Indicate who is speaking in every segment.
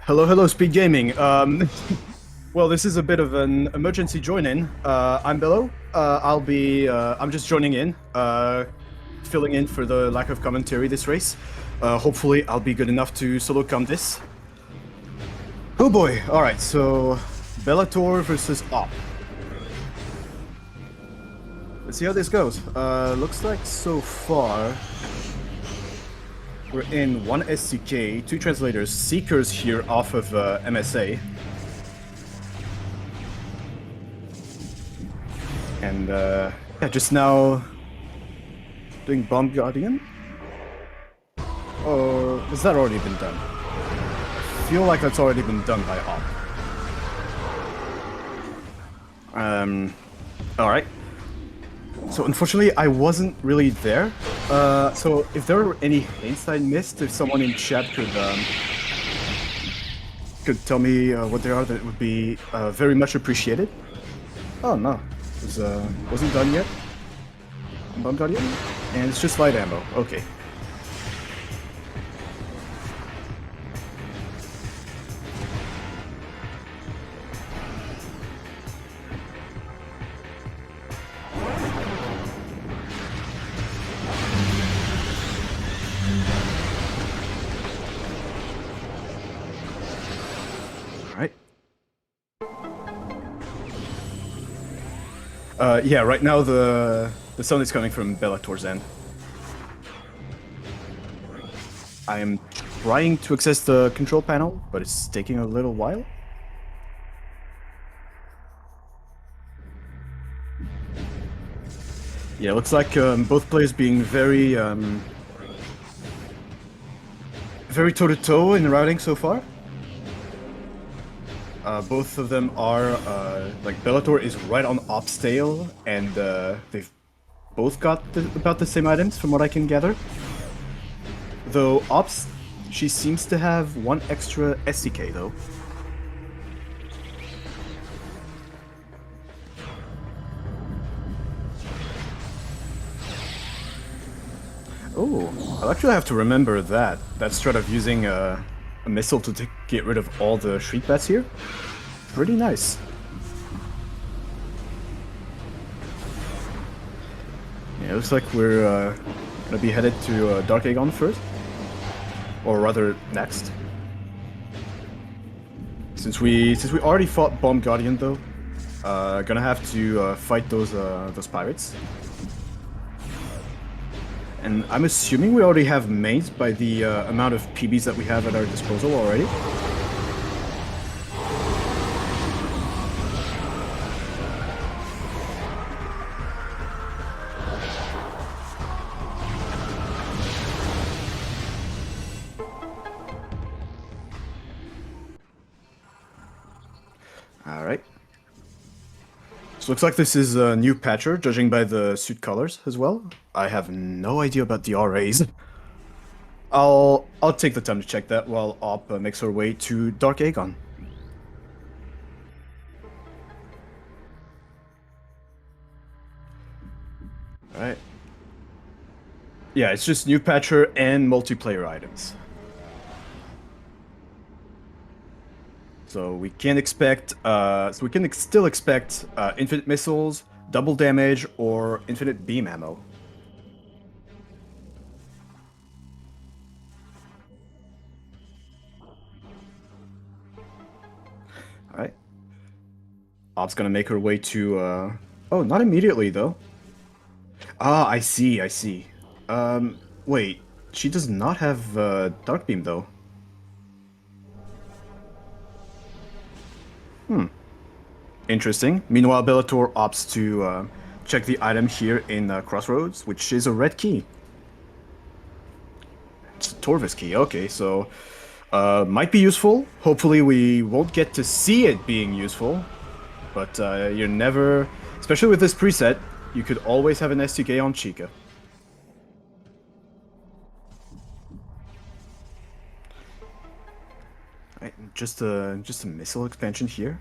Speaker 1: Hello, hello, SpeedGaming. Well, this is a bit of an emergency join-in. I'm Bello. I'm just joining in, filling in for the lack of commentary this race. Hopefully, I'll be good enough to solo come this. Oh boy! All right, so Belattor versus awp. Let's see how this goes. Looks like so far we're in one SCK, two translators, seekers here off of MSA. And yeah, just now doing Bomb Guardian? Or has that already been done? I feel like that's already been done by awp. Alright. So unfortunately, I wasn't really there. So if there were any hints I missed, if someone in chat could tell me what they are, that would be very much appreciated. Oh no, it wasn't done yet. Bomb Guardian, and it's just light ammo. Okay. Yeah, right now the sound is coming from Belattor's end. I am trying to access the control panel, but it's taking a little while. Yeah, it looks like both players being very toe-to-toe in routing so far. Both of them are, like, Belattor is right on awp's tail, and they've both got about the same items from what I can gather. Though awp's, she seems to have one extra SCK though. Oh, I'll actually have to remember that strat of using a missile to get rid of all the shriek bats here. Pretty nice. Yeah, looks like we're gonna be headed to Dark Aegon first, or rather next. Since we already fought Bomb Guardian though, gonna have to fight those pirates. And I'm assuming we already have mains by the amount of PBs that we have at our disposal already. Alright. So looks like this is a new patcher, judging by the suit colors as well. I have no idea about the RAs. I'll take the time to check that while awp makes her way to Dark Aegon. Alright. Yeah, it's just new patcher and multiplayer items. So we can expect, still expect infinite missiles, double damage, or infinite beam ammo. Alright. Op's gonna make her way to, oh, not immediately, though. Ah, I see, I see. Wait. She does not have, Dark Beam, though. Interesting. Meanwhile, Belattor opts to, check the item here in, Crossroads, which is a red key. It's a Torvis key, okay, so... might be useful. Hopefully we won't get to see it being useful. But you're never... Especially with this preset, you could always have an STK on Chica. Right, just a missile expansion here.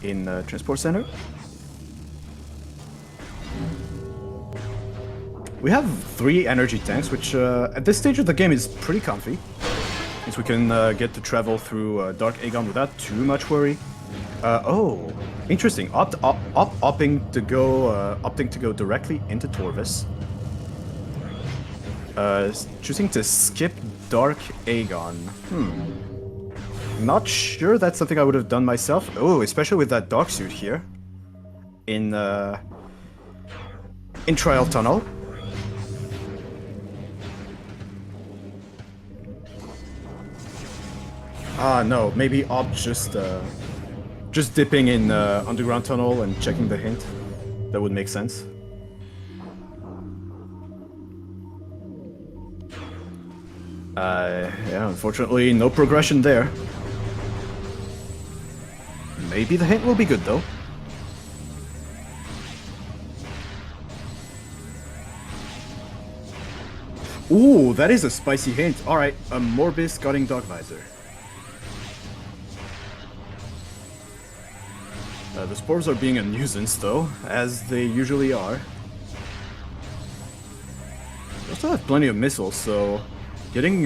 Speaker 1: In the transport center. We have 3 energy tanks, which at this stage of the game is pretty comfy. Means we can get to travel through Dark Aegon without too much worry. Oh, interesting. Opting to go directly into Torvis. Choosing to skip Dark Aegon. Not sure that's something I would have done myself. Oh, especially with that dog suit here. In Trial Tunnel. Ah, no, maybe Op just dipping in Underground Tunnel and checking the hint. That would make sense. Yeah, unfortunately, no progression there. Maybe the hint will be good, though. Ooh, that is a spicy hint. Alright, a Morbis Guarding Dog Visor. The spores are being a nuisance, though, as they usually are. We also have plenty of missiles, so getting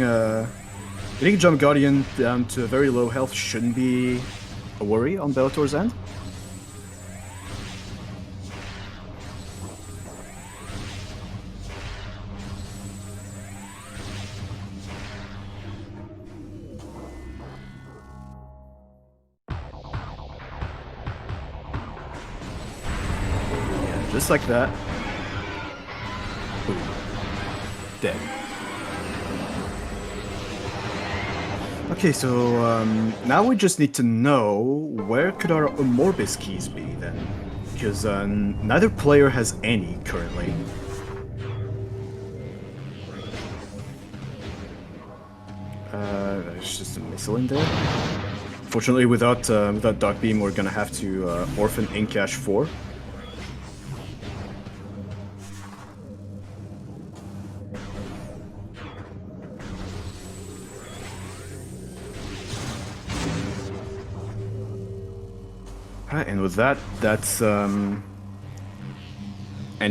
Speaker 1: Jump Guardian down to very low health shouldn't be a worry on Bellator's end. Just like that. Boom. Dead. Okay, so now we just need to know where could our Morbis keys be then, because neither player has any currently. There's just a missile in there. Fortunately, without Dark Beam, we're gonna have to orphan Incash 4. And with that, that's and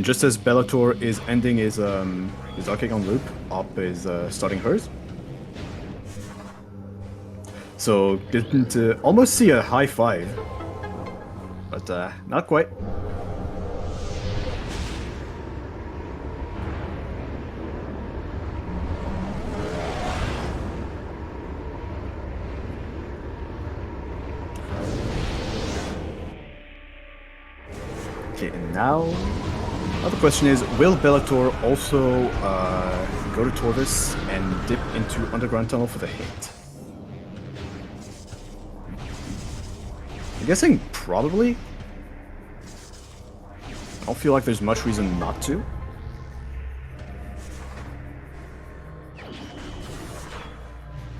Speaker 1: just as Bellator is ending his Dark Aegon loop, Op is starting hers. So didn't almost see a high 5, but not quite. Okay, and now the question is, will Bellator also go to Torvis and dip into Underground Tunnel for the hit? I'm guessing probably. I don't feel like there's much reason not to.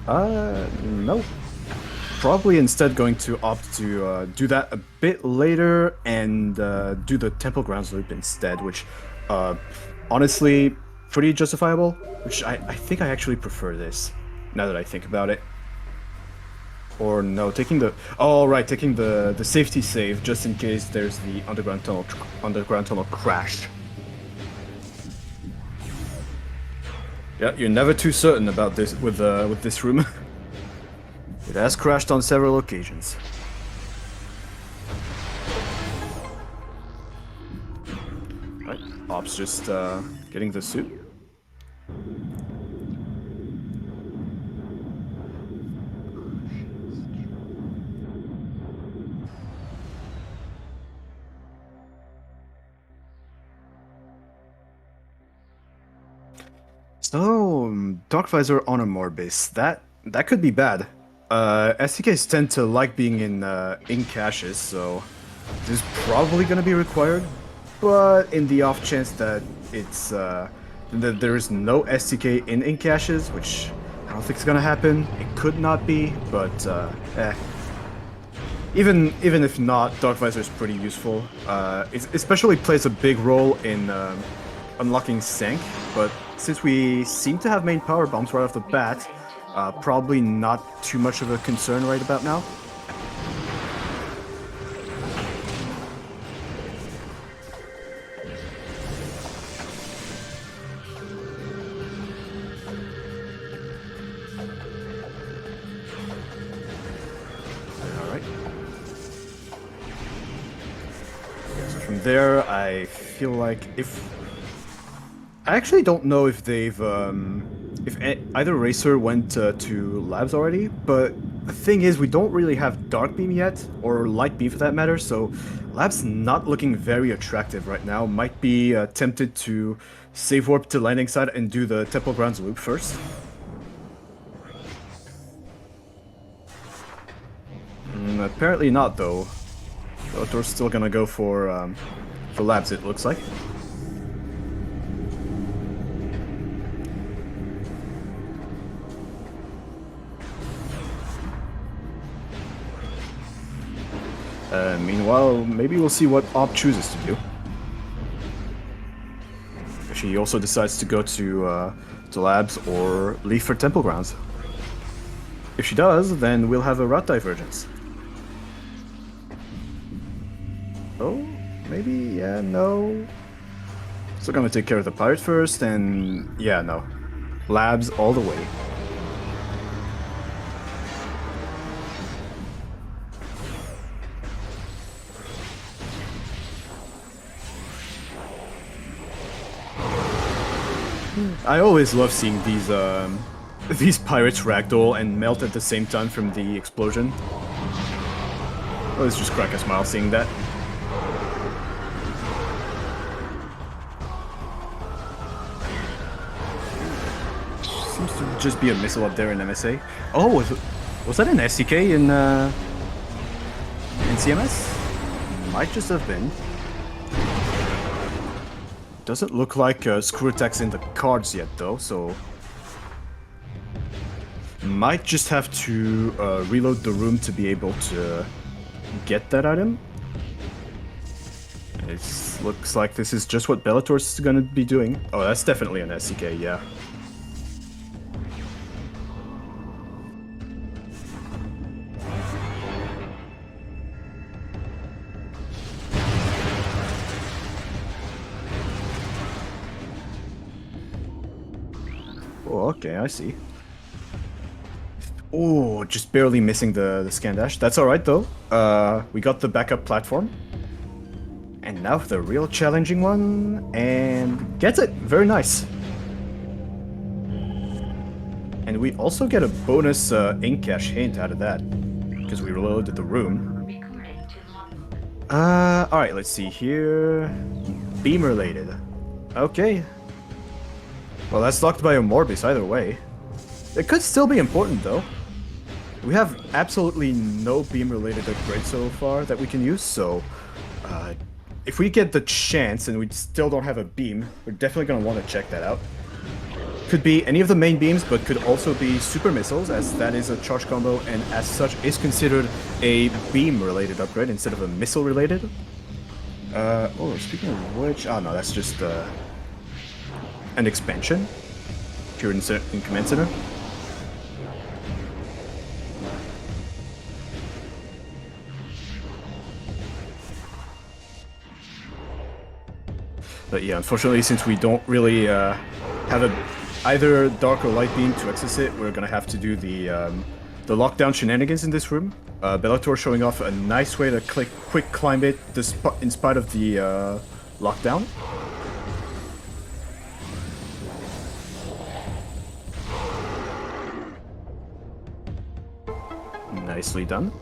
Speaker 1: No. Probably instead going to opt to do that a bit later and do the Temple Grounds loop instead, which honestly pretty justifiable, which I think I actually prefer this now that I think about it. Or no, taking the... Oh, right, taking the safety save just in case there's the underground tunnel crash. Yeah, you're never too certain about this with this room. It has crashed on several occasions. Right, Ops just getting the suit. So, Dark Visor on a Morbis, that could be bad. STKs tend to like being in caches, so this is probably going to be required. But in the off chance that it's that there is no STK in caches, which I don't think is going to happen, it could not be. But even if not, Dark Visor is pretty useful. It especially plays a big role in unlocking Sank, but since we seem to have main power bombs right off the bat, probably not too much of a concern right about now. Alright. Yeah, so from there, I feel like I actually don't know if they've, either Racer went to labs already, but the thing is we don't really have Dark Beam yet, or Light Beam for that matter, so labs not looking very attractive right now. Might be tempted to save warp to landing side and do the Temple Grounds loop first. Apparently not though. Belattor's still gonna go for labs, it looks like. Meanwhile, maybe we'll see what Op chooses to do. If she also decides to go to labs or leave for Temple Grounds. If she does, then we'll have a route divergence. Oh, maybe, yeah, no. Still gonna take care of the pirate first, and yeah, no. Labs all the way. I always love seeing these pirates ragdoll and melt at the same time from the explosion. I always just crack a smile seeing that. Seems to just be a missile up there in MSA. Oh, was that an SDK in CMS? Might just have been. Doesn't look like screw attacks in the cards yet though, so might just have to reload the room to be able to get that item. It looks like this is just what Bellator's gonna be doing. Oh, that's definitely an SCK, yeah. Oh, okay, I see. Oh, just barely missing the scan dash. That's alright though. We got the backup platform. And now for the real challenging one. And gets it! Very nice. And we also get a bonus ink cache hint out of that. Because we reloaded the room. Alright, let's see here. Beam related. Okay. Well, that's locked by a Morbis either way. It could still be important though. We have absolutely no beam-related upgrades so far that we can use, so if we get the chance and we still don't have a beam, we're definitely going to want to check that out. Could be any of the main beams, but could also be super missiles, as that is a charge combo and as such is considered a beam-related upgrade instead of a missile-related. Oh, speaking of which, oh no, that's just an expansion here in Command Center. But yeah, unfortunately, since we don't really have either dark or light beam to access it, we're gonna have to do the lockdown shenanigans in this room. Belattor showing off a nice way to quick climb it in spite of the lockdown. Nicely done.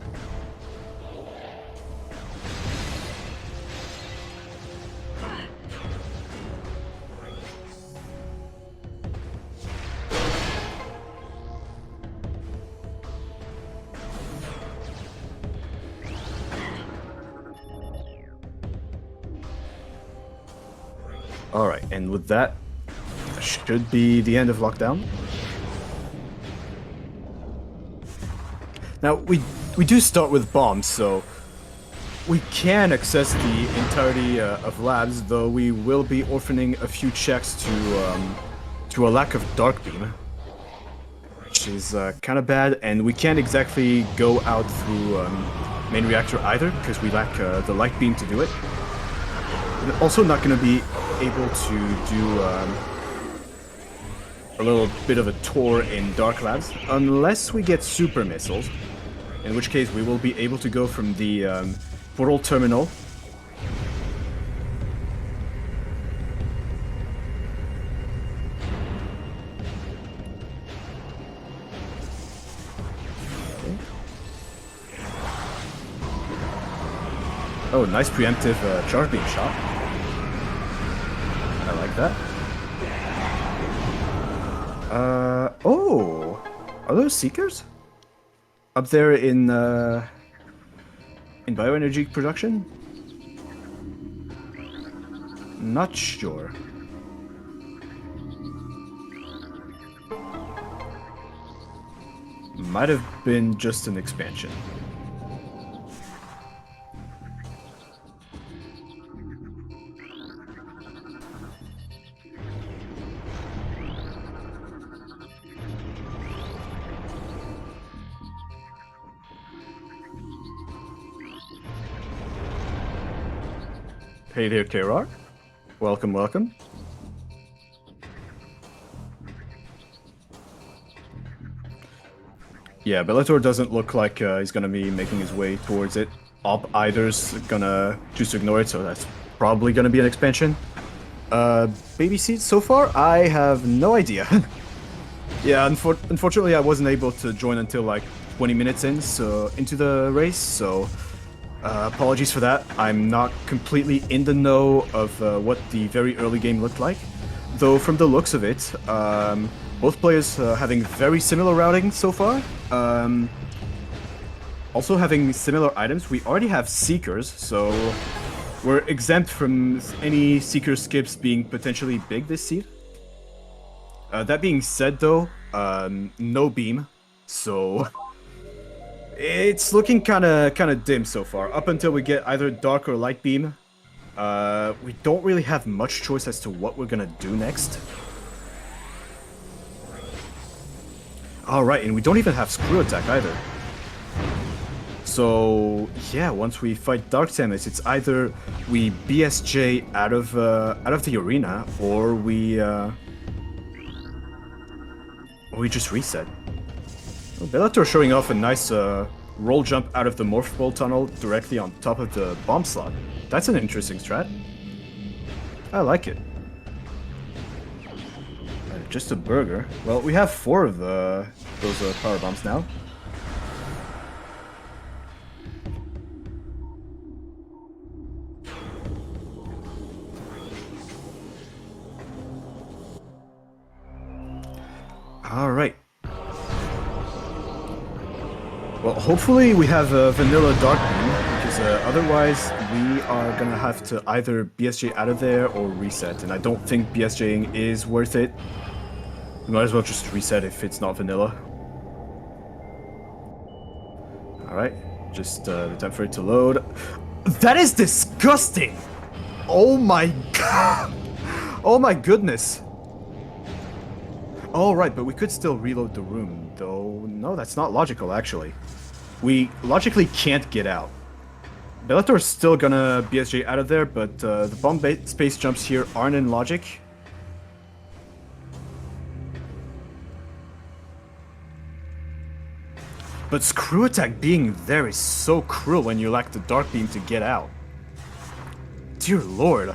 Speaker 1: Alright, and with that, should be the end of lockdown. Now, we do start with bombs, so we can access the entirety of labs, though we will be orphaning a few checks to a lack of dark beam, which is kind of bad, and we can't exactly go out through main reactor either, because we lack the light beam to do it. We're also not going to be able to do a little bit of a tour in dark labs, unless we get super missiles, in which case we will be able to go from the portal terminal Oh, nice preemptive charge beam shot. I like that. Oh! Are those Seekers? Up there in bioenergy production? Not sure. Might have been just an expansion. Hey there, K-Rock. Welcome, welcome. Yeah, Belattor doesn't look like he's gonna be making his way towards it. Op-Either's gonna choose to ignore it, so that's probably gonna be an expansion. Baby seats so far? I have no idea. Yeah, unfortunately I wasn't able to join until like 20 minutes into the race, so apologies for that. I'm not completely in the know of what the very early game looked like, though from the looks of it, both players having very similar routing so far. Also having similar items. We already have Seekers, so we're exempt from any Seeker skips being potentially big this seed. That being said though, no beam, so it's looking kind of dim so far, up until we get either dark or light beam. We don't really have much choice as to what we're gonna do next. Alright, and we don't even have screw attack either. So yeah, once we fight Dark Samus, it's either we BSJ out of the arena, or we just reset. Belattor showing off a nice roll jump out of the Morph Ball tunnel directly on top of the bomb slot. That's an interesting strat. I like it. Just a burger. Well, we have 4 of those power bombs now. All right. Well, hopefully we have a vanilla dark beam, because otherwise we are gonna have to either BSJ out of there or reset, and I don't think BSJing is worth it. We might as well just reset if it's not vanilla. Alright, just the time for it to load. That is disgusting! Oh my god! Oh my goodness! Alright, but we could still reload the room, though. No, that's not logical, actually. We logically can't get out. Bellator's still gonna BSJ out of there, but the bomb space jumps here aren't in logic. But screw attack being there is so cruel when you lack the dark beam to get out. Dear lord,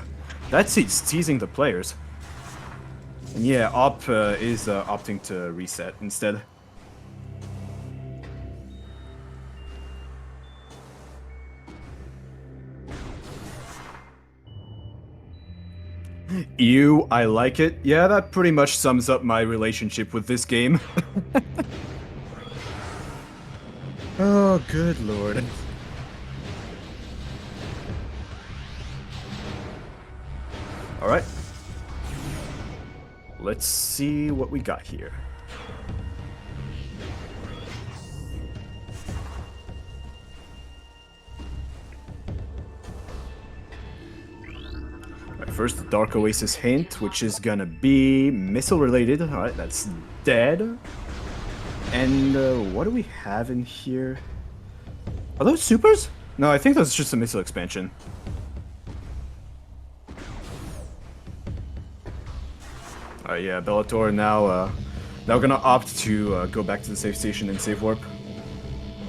Speaker 1: that seat's teasing the players. And yeah, Op is opting to reset instead. Ew, I like it. Yeah, that pretty much sums up my relationship with this game. Oh, good lord. Alright. Let's see what we got here. Alright, first the Dark Oasis hint, which is gonna be missile related. Alright, that's dead. And what do we have in here? Are those supers? No, I think that's just a missile expansion. Yeah, Belattor now gonna opt to go back to the safe station and save warp.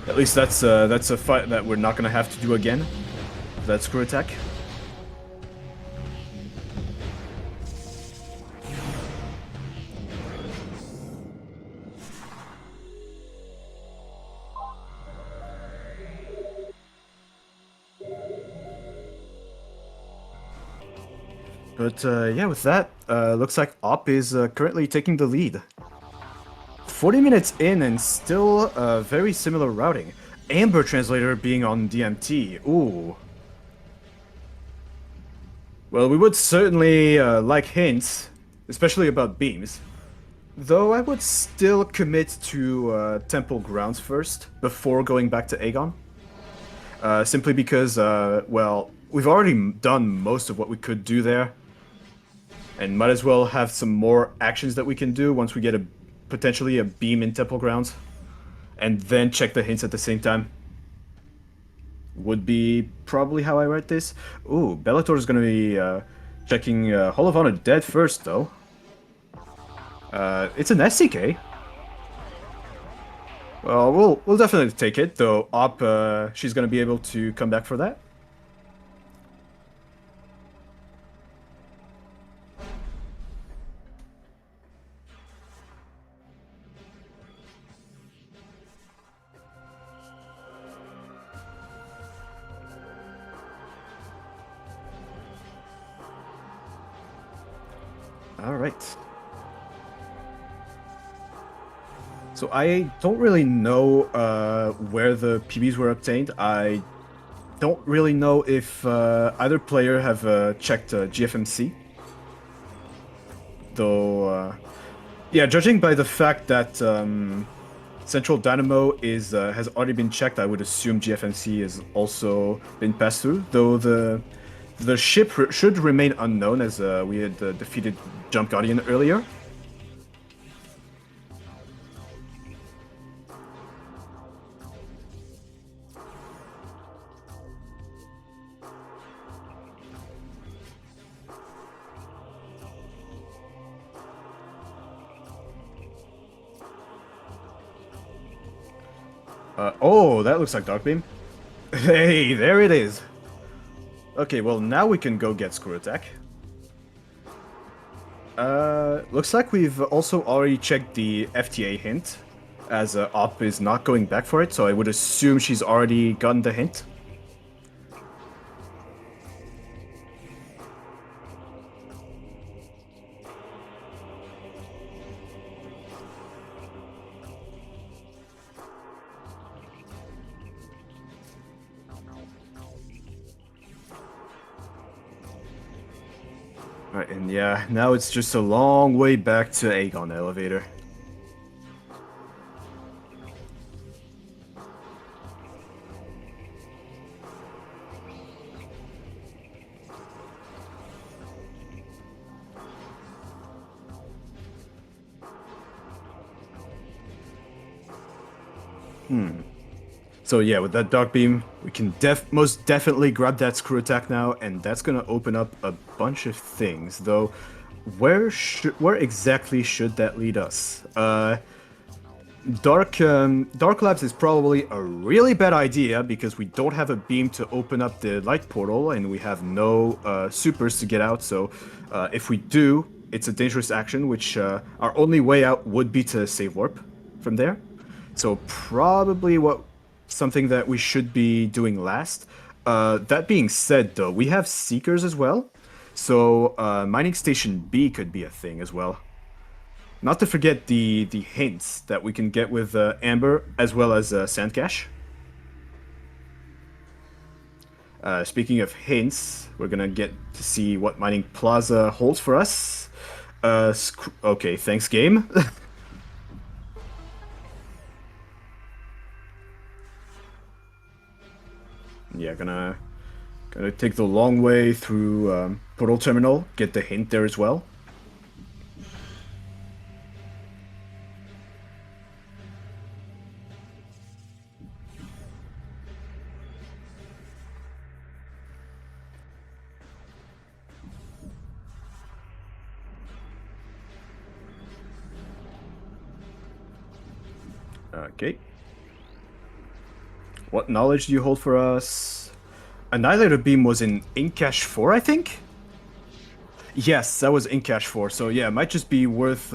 Speaker 1: At least that's a fight that we're not gonna have to do again. That screw attack. But yeah, with that, looks like Op is currently taking the lead. 40 minutes in and still very similar routing. Amber Translator being on DMT. Ooh. Well, we would certainly like hints, especially about beams. Though I would still commit to Temple Grounds first, before going back to Aegon. Simply because, well, we've already done most of what we could do there. And might as well have some more actions that we can do once we get potentially a beam in Temple Grounds. And then check the hints at the same time. Would be probably how I write this. Ooh, Bellator is going to be checking Hall of Honor dead first, though. It's an SCK. Well, we'll definitely take it, though Op, she's going to be able to come back for that. Alright. So I don't really know where the PBs were obtained. I don't really know if either player have checked GFMC. Though, yeah, judging by the fact that Central Dynamo has already been checked, I would assume GFMC has also been passed through. Though the ship should remain unknown, as we had defeated Jump Guardian earlier. Oh, that looks like Dark Beam. Hey, there it is. Okay, well, now we can go get Screw Attack. Looks like we've also already checked the FTA hint, as Op is not going back for it, so I would assume she's already gotten the hint. Alright, and yeah, now it's just a long way back to Aegon Elevator. So yeah, with that Dark Beam, we can most definitely grab that Screw Attack now, and that's gonna open up a bunch of things. Though, where exactly should that lead us? Dark Labs is probably a really bad idea because we don't have a beam to open up the light portal, and we have no supers to get out. So if we do, it's a dangerous action, which our only way out would be to save warp from there. So probably something that we should be doing last. That being said, though, we have Seekers as well, so Mining Station B could be a thing as well. Not to forget the hints that we can get with Amber as well as Sandcash. Speaking of hints, we're gonna get to see what Mining Plaza holds for us. Okay, thanks game. Yeah, gonna take the long way through Portal Terminal, get the hint there as well. Okay. What knowledge do you hold for us? Annihilator Beam was in Incash 4, I think? Yes, that was Incash 4, so yeah, it might just be worth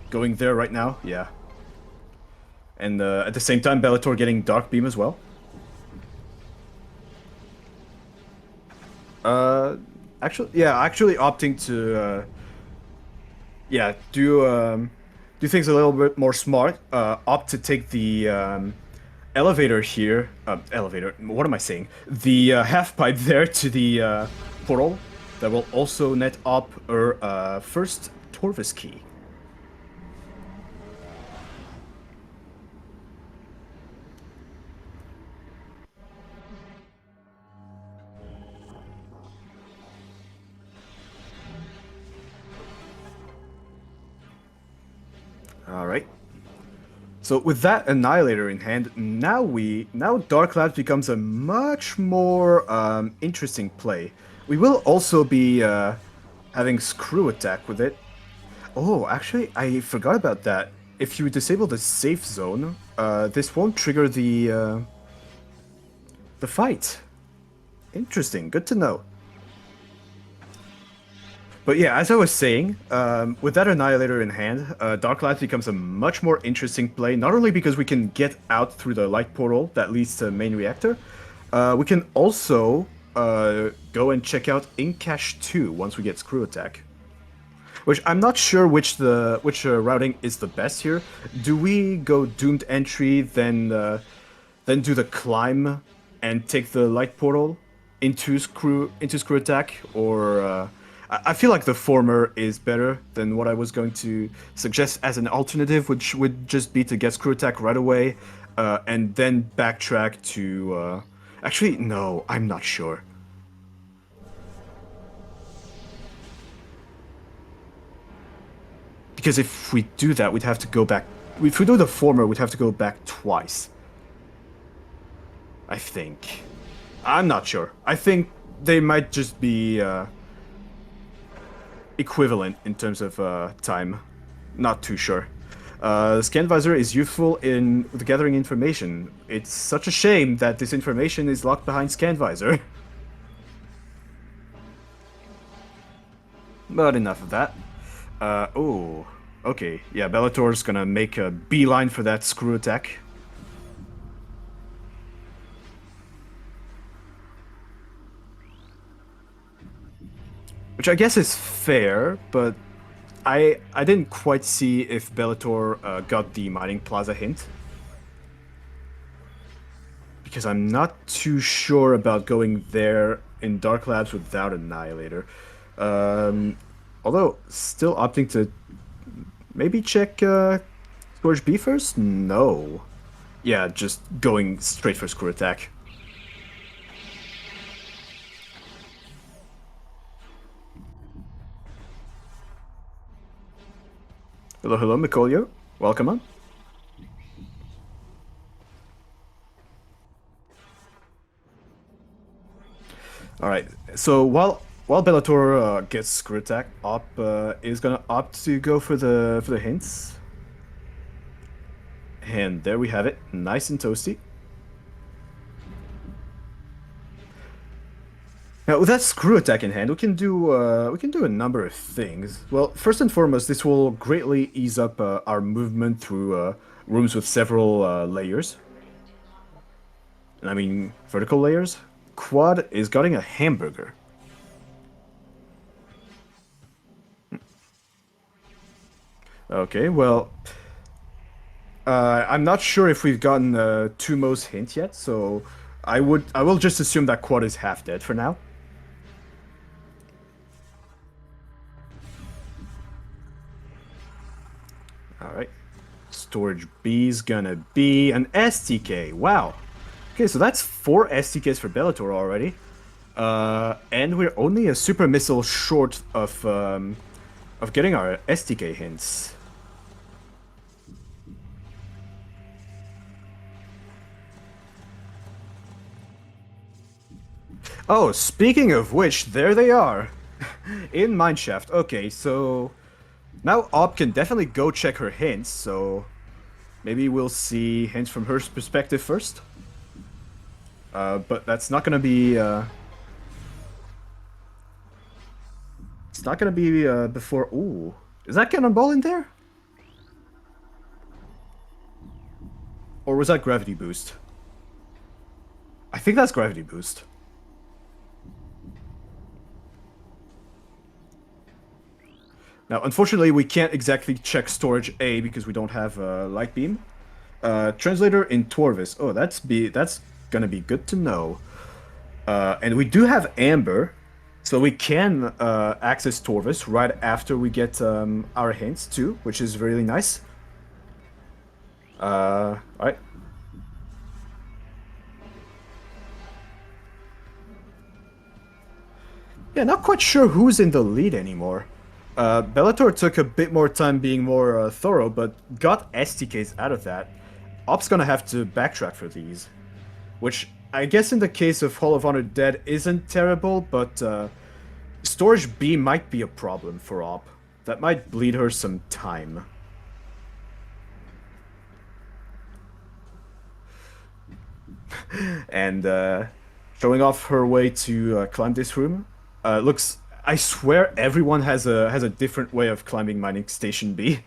Speaker 1: going there right now, yeah. And at the same time, Belattor getting Dark Beam as well. Actually opting to, yeah, do things a little bit more smart. Opt to take the elevator here. Elevator. What am I saying? The half pipe there to the portal. That will also net up our first Torvis key. All right. So with that Annihilator in hand, now Dark Labs becomes a much more interesting play. We will also be having Screw Attack with it. Oh, actually, I forgot about that. If you disable the safe zone, this won't trigger the fight. Interesting, good to know. But yeah, as I was saying, with that Annihilator in hand, Dark Labs becomes a much more interesting play, not only because we can get out through the light portal that leads to main reactor, we can also go and check out Incash 2 once we get Screw Attack. Which I'm not sure which routing is the best here. Do we go Doomed Entry, then do the climb and take the light portal into Screw Attack, or I feel like the former is better than what I was going to suggest as an alternative, which would just be to get Screw Attack right away, and then backtrack to... Actually, no, I'm not sure. Because if we do that, we'd have to go back... If we do the former, we'd have to go back twice. I think. I'm not sure. I think they might just be... equivalent in terms of time. Not too sure. Scan Visor is useful in gathering information. It's such a shame that this information is locked behind Scan Visor. But enough of that. Oh, okay. Yeah, Bellator's gonna make a beeline for that Screw Attack. Which I guess is fair, but I didn't quite see if Bellator got the Mining Plaza hint. Because I'm not too sure about going there in Dark Labs without Annihilator. Although, still opting to maybe check Storage B first? No. Yeah, just going straight for Screw Attack. Hello, hello, Mikolio. Welcome on. All right. So while Bellator gets screw attack, Op is gonna opt to go for the hints. And there we have it, nice and toasty. Now with that screw attack in hand, we can do a number of things. Well, first and foremost, this will greatly ease up our movement through rooms with several layers. And I mean vertical layers. Quad is getting a hamburger. Okay, well, I'm not sure if we've gotten Tumo's hint yet, so I will just assume that Quad is half dead for now. Alright. Storage B is gonna be an STK. Wow. Okay, so that's 4 STKs for Bellator already. And we're only a super missile short of getting our STK hints. Oh, speaking of which, there they are. In Mineshaft. Okay, so now Op can definitely go check her hints, so maybe we'll see hints from her perspective first. But that's not gonna be it's not gonna be before. Ooh, is that cannonball in there? Or was that gravity boost? I think that's gravity boost. Now, unfortunately, we can't exactly check storage A because we don't have light beam. Translator in Torvis. Oh, that's gonna be good to know. And we do have Amber, so we can access Torvis right after we get our hints too, which is really nice. Alright. Yeah, not quite sure who's in the lead anymore. Bellator took a bit more time being more thorough, but got STKs out of that. Op's gonna have to backtrack for these. Which, I guess in the case of Hall of Honor Dead isn't terrible, but Storage B might be a problem for Op. That might bleed her some time. And showing off her way to climb this room. Looks... I swear everyone has a different way of climbing Mining Station B.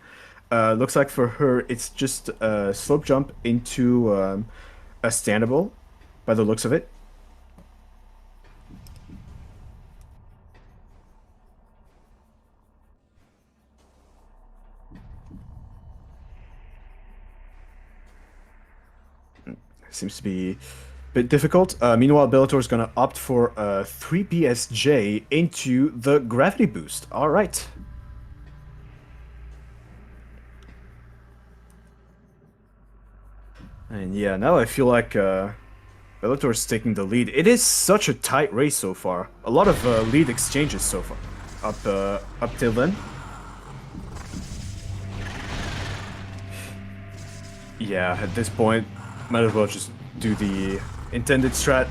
Speaker 1: Looks like for her, it's just a slope jump into a standable, by the looks of it. Seems to be bit difficult. Meanwhile, Bellator is gonna opt for a 3PSJ into the gravity boost. All right. And yeah, now I feel like Bellator is taking the lead. It is such a tight race so far. A lot of lead exchanges so far, up till then. Yeah, at this point, might as well just do the intended strat.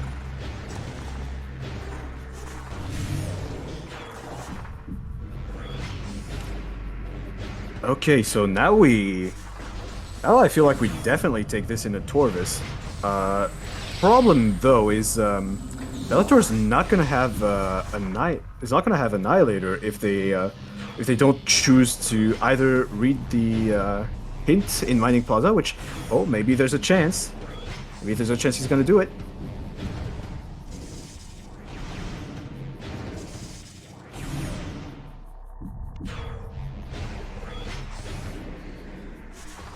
Speaker 1: Okay, so now I feel like we definitely take this into Torvis. Problem though is Bellator's not gonna have Annihilator if they don't choose to either read the hint in Mining Plaza, which, oh, maybe there's a chance. Maybe there's a chance he's gonna do it.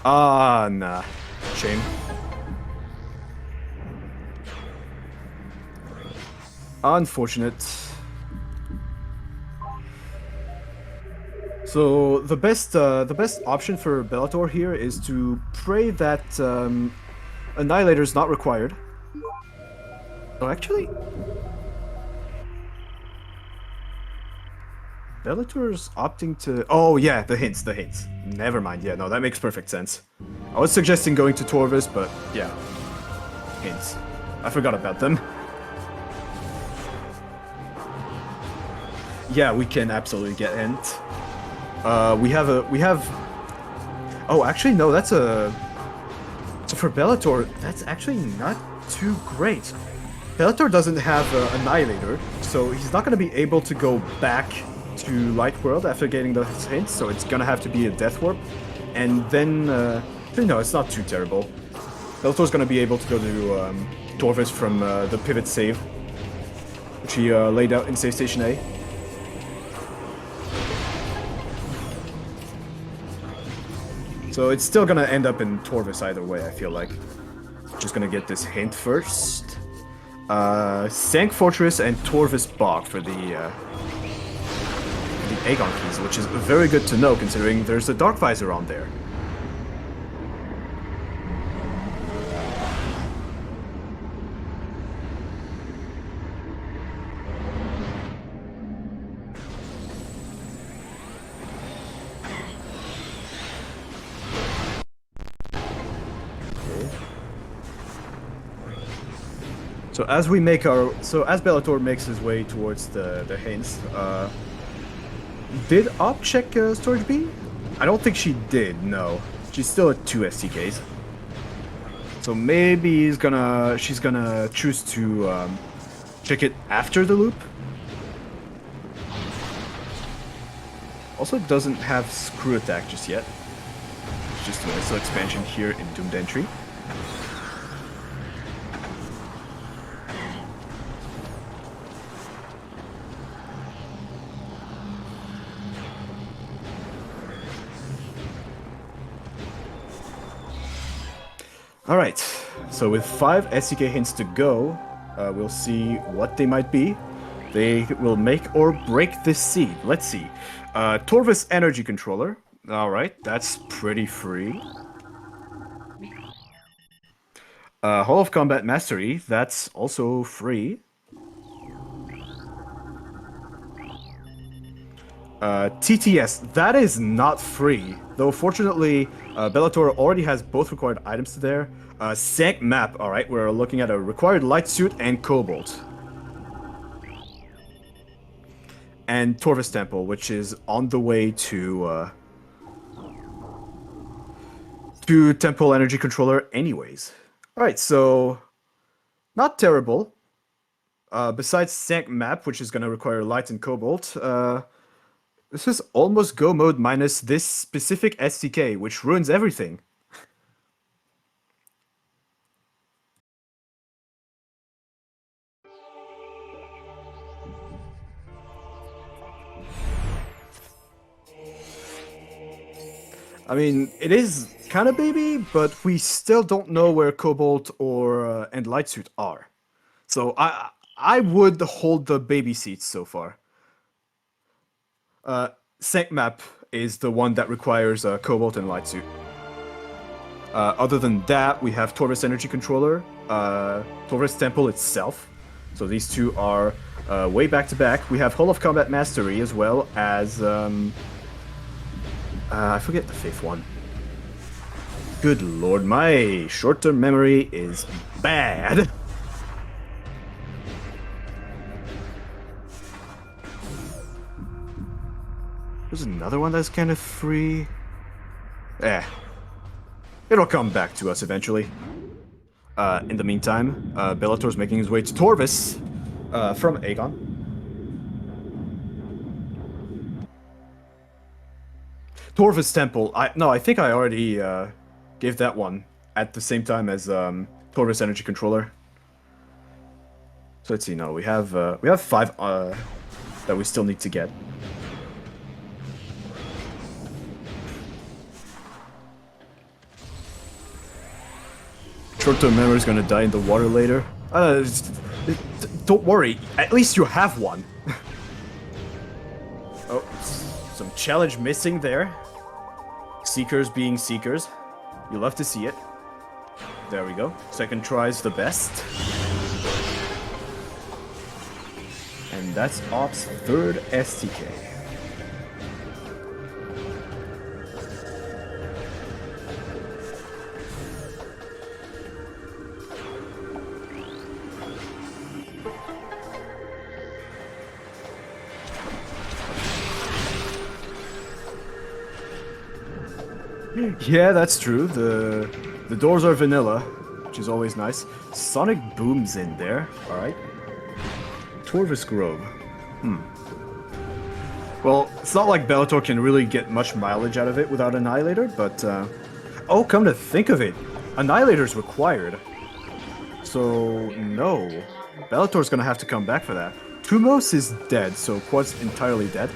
Speaker 1: Ah, nah. Shame. Unfortunate. So the best option for Bellator here is to pray that Annihilator is not required. Oh, actually, Bellator's opting to... Oh, yeah, the hints. Never mind. Yeah, no, that makes perfect sense. I was suggesting going to Torvis, but yeah. Hints. I forgot about them. Yeah, we can absolutely get Ent. We have. Oh, actually, no. That's a. So for Belattor, that's actually not too great. Belattor doesn't have Annihilator, so he's not going to be able to go back to Light World after getting those hints. So it's going to have to be a Death Warp, and then. Actually, no, it's not too terrible. Bellator's going to be able to go to Torvis from the pivot save, which he laid out in Save Station A. So it's still gonna end up in Torvis either way, I feel like. Just gonna get this hint first. Sank Fortress and Torvis Bog for the Aegon keys, which is very good to know considering there's a Dark Visor on there. So as Bellator makes his way towards the hints, did Op check Storage B? I don't think she did, no. She's still at 2 STKs. So maybe she's gonna choose to check it after the loop. Also doesn't have Screw Attack just yet. It's just an ISO expansion here in Doomed Entry. Alright, so with 5 SDK hints to go, we'll see what they might be. They will make or break this seed. Let's see. Torvis Energy Controller. Alright, that's pretty free. Hall of Combat Mastery. That's also free. TTS. That is not free. Though, fortunately, Bellator already has both required items there. Sank Map. Alright, we're looking at a required Light Suit and Cobalt. And Torvis Temple, which is on the way to Temple Energy Controller anyways. Alright, so not terrible. Besides Sank Map, which is going to require Light and Cobalt, this is almost Go mode minus this specific STK, which ruins everything. I mean, it is kind of baby, but we still don't know where Cobalt or and Lightsuit are. So I would hold the baby seats so far. Sank Map is the one that requires Cobalt and Lightsuit. Other than that, we have Torvis Energy Controller, Torvis Temple itself. So these two are way back to back. We have Hall of Combat Mastery as well as I forget the 5th one. Good lord, my short-term memory is bad. There's another one that's kind of free. It'll come back to us eventually. In the meantime, Bellator's making his way to Torvis from Aegon. Torvis Temple. I think I already gave that one at the same time as Torvis Energy Controller. So let's see. No, we have 5 that we still need to get. Short-term memory is gonna die in the water later. Don't worry. At least you have one. Oh, some challenge missing there. Seekers being Seekers. You love to see it. There we go. Second try's the best. And that's Op's 3rd STK. Yeah, that's true. The doors are vanilla, which is always nice. Sonic Boom's in there. All right. Torvis Grove. Well, it's not like Belattor can really get much mileage out of it without Annihilator, but oh, come to think of it, Annihilator's required. So no, Bellator's gonna have to come back for that. Tumos is dead, so Quad's entirely dead.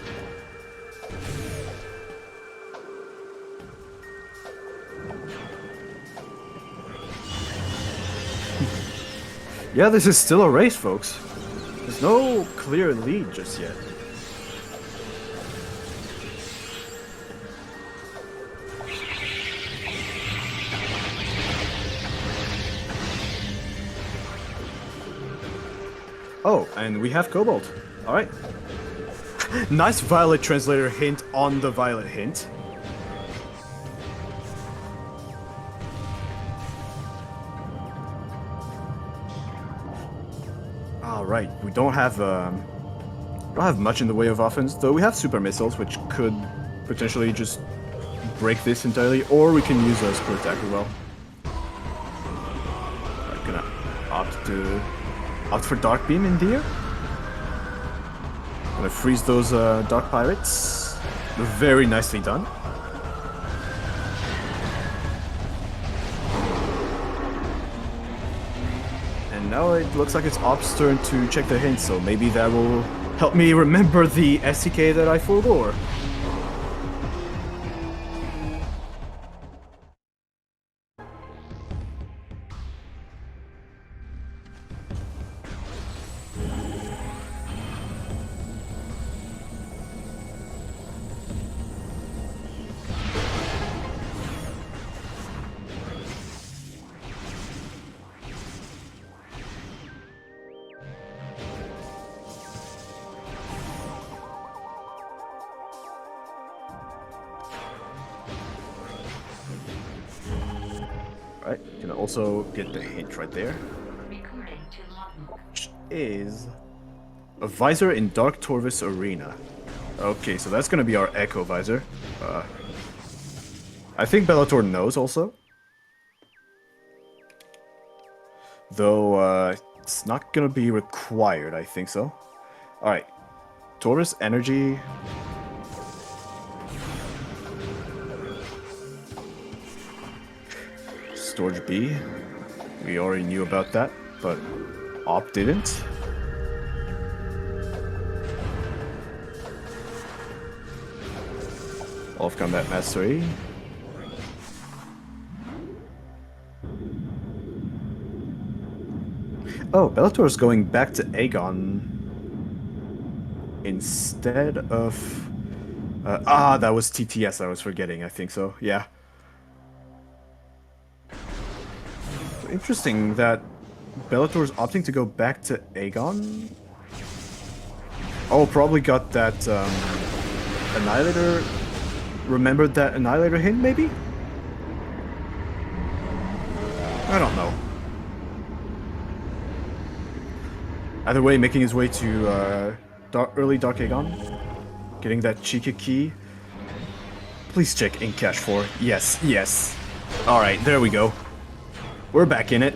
Speaker 1: Yeah, this is still a race, folks. There's no clear lead just yet. Oh, and we have Cobalt. Alright. Nice Violet translator hint on the Violet hint. Alright, we don't have much in the way of offense, though we have super missiles, which could potentially just break this entirely, or we can use a split attack as well. I'm gonna opt for Dark Beam in here. Gonna freeze those Dark Pirates. Very nicely done. And now it looks like it's Op's turn to check the hint, so maybe that will help me remember the SCK that I forbore. Right, can also get the hint right there. Which is a visor in Dark Torvis Arena. Okay, so that's gonna be our Echo visor. I think Bellator knows also. Though it's not gonna be required, I think so. Alright. Torvis Energy. Storage B. We already knew about that, but Op didn't. Off Combat Mastery. Oh, Bellator is going back to Aegon instead of... that was TTS I was forgetting, I think so, yeah. Interesting that Bellator's opting to go back to Aegon. Oh, probably got that Annihilator. Remembered that Annihilator hint, maybe? I don't know. Either way, making his way to early Dark Aegon. Getting that Chica key. Please check Ink Cache 4. Yes, yes. Alright, there we go. We're back in it.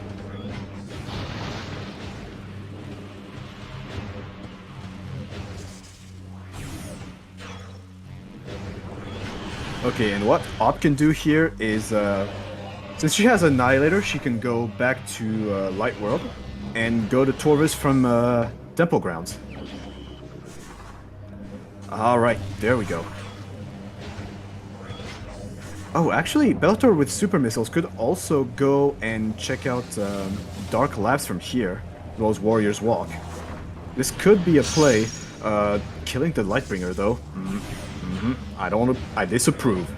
Speaker 1: Okay, and what Op can do here is, since she has Annihilator, she can go back to Light World and go to Torvis from Temple Grounds. Alright, there we go. Oh, actually, Bellator with super missiles could also go and check out Dark Labs from here, as well as Warrior's Walk. This could be a play. Killing the Lightbringer, though. I disapprove.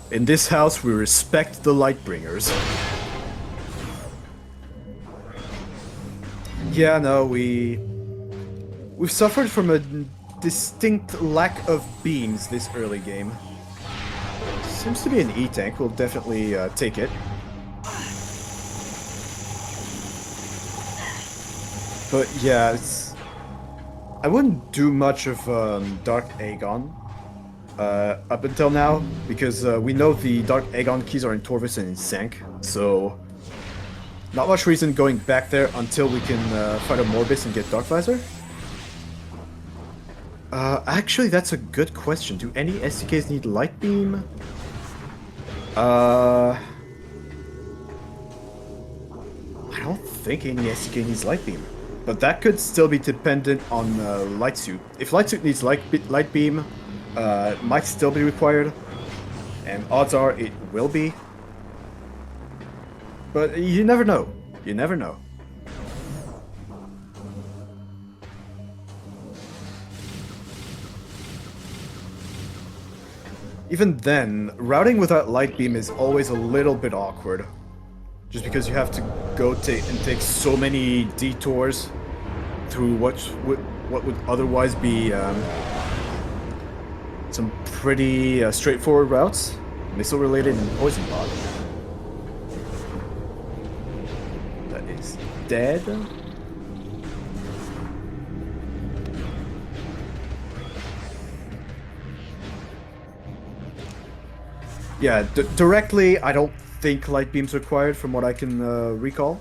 Speaker 1: In this house, we respect the Lightbringers. Yeah, no, we've suffered from a distinct lack of beams this early game. Seems to be an E-tank. We'll definitely take it. But yeah, I wouldn't do much of Dark Aegon up until now, because we know the Dark Aegon keys are in Torvis and in Sank, so not much reason going back there until we can fight a Morbis and get Dark Visor. Actually, that's a good question. Do any SDKs need Light Beam? I don't think any SDK needs Light Beam. But that could still be dependent on Light Suit. If Light Suit needs Light Beam, it might still be required. And odds are it will be. But you never know. You never know. Even then, routing without Light Beam is always a little bit awkward. Just because you have to go and take so many detours through what would otherwise be some pretty straightforward routes, missile related and poison pod. That is dead. Yeah, directly, I don't think Light Beam's required from what I can recall.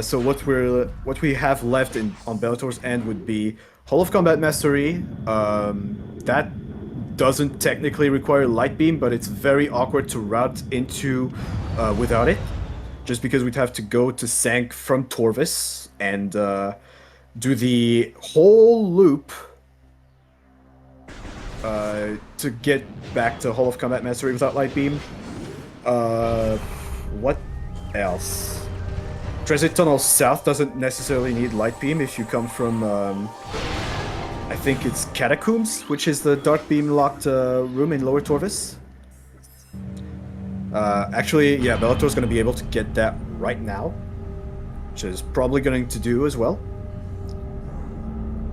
Speaker 1: So what we have left on Bellator's end would be Hall of Combat Mastery. That doesn't technically require Light Beam, but it's very awkward to route into without it. Just because we'd have to go to Sank from Torvis and do the whole loop to get back to Hall of Combat Mastery without Light Beam. What else? Transit Tunnel South doesn't necessarily need Light Beam if you come from, I think it's Catacombs, which is the Dark Beam locked room in Lower Torvis. Actually, yeah, Bellator's going to be able to get that right now, which is probably going to do as well.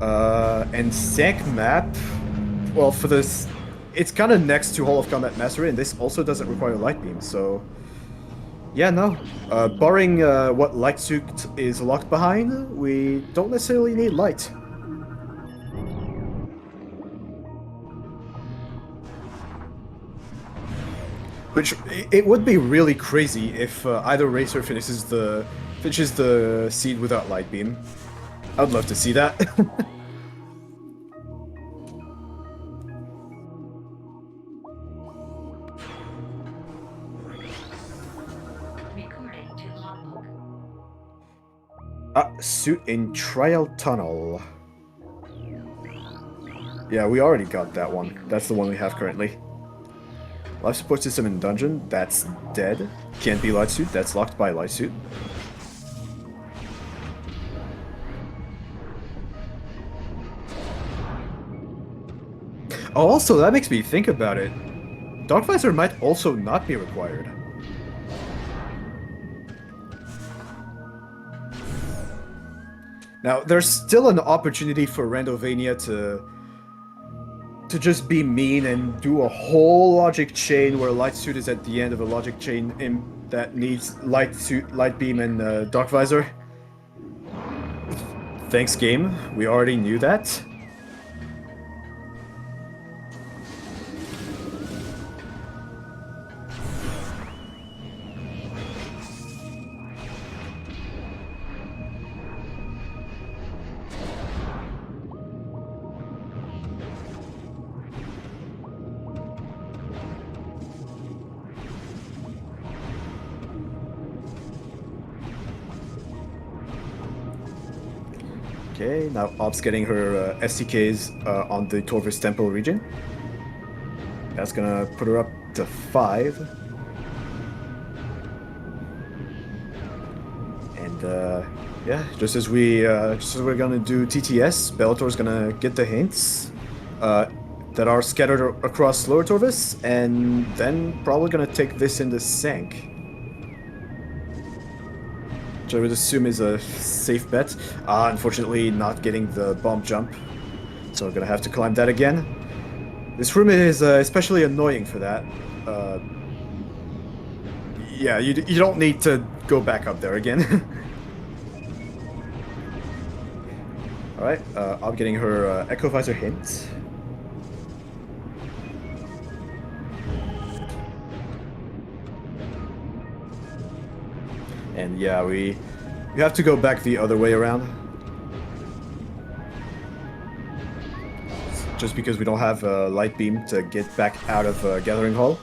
Speaker 1: And Sank map, well, for this, it's kind of next to Hall of Combat Mastery, and this also doesn't require Light Beam, so yeah, no. Barring what Light Suit is locked behind, we don't necessarily need Light. Which, it would be really crazy if either racer finishes the seed without Light Beam. I'd love to see that. Suit in Trial Tunnel. Yeah, we already got that one. That's the one we have currently. Life support system in dungeon, that's dead. Can't be Light Suit, that's locked by Light Suit. Oh, also, that makes me think about it. Dark Visor might also not be required. Now, there's still an opportunity for Randomania to just be mean and do a whole logic chain where Light Suit is at the end of a logic chain that needs Light Suit, Light Beam, and Dark Visor. Thanks, game. We already knew that. Okay, now Op's getting her STKs on the Torvis Temple region. That's gonna put her up to 5. And yeah, just as we're gonna do TTS, Bellator's gonna get the hints that are scattered across Lower Torvis, and then probably gonna take this into Sank. Which I would assume is a safe bet. Unfortunately, not getting the bomb jump. So we're gonna have to climb that again. This room is especially annoying for that. Yeah, you don't need to go back up there again. Alright, I'm getting her Echo Visor hint. And yeah, we have to go back the other way around. Just because we don't have a light beam to get back out of Gathering Hall.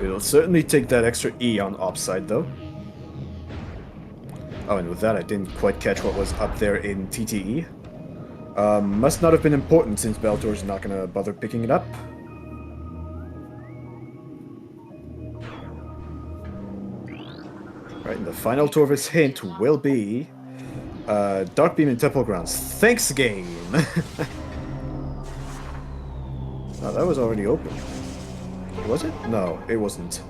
Speaker 1: We'll certainly take that extra E on offside though. Oh, and with that I didn't quite catch what was up there in TTE. Must not have been important since Belattor's not gonna bother picking it up. Right, and the final tour of his hint will be Dark Beam in Temple Grounds. Thanks, game! Oh, that was already open. Was it? No, it wasn't.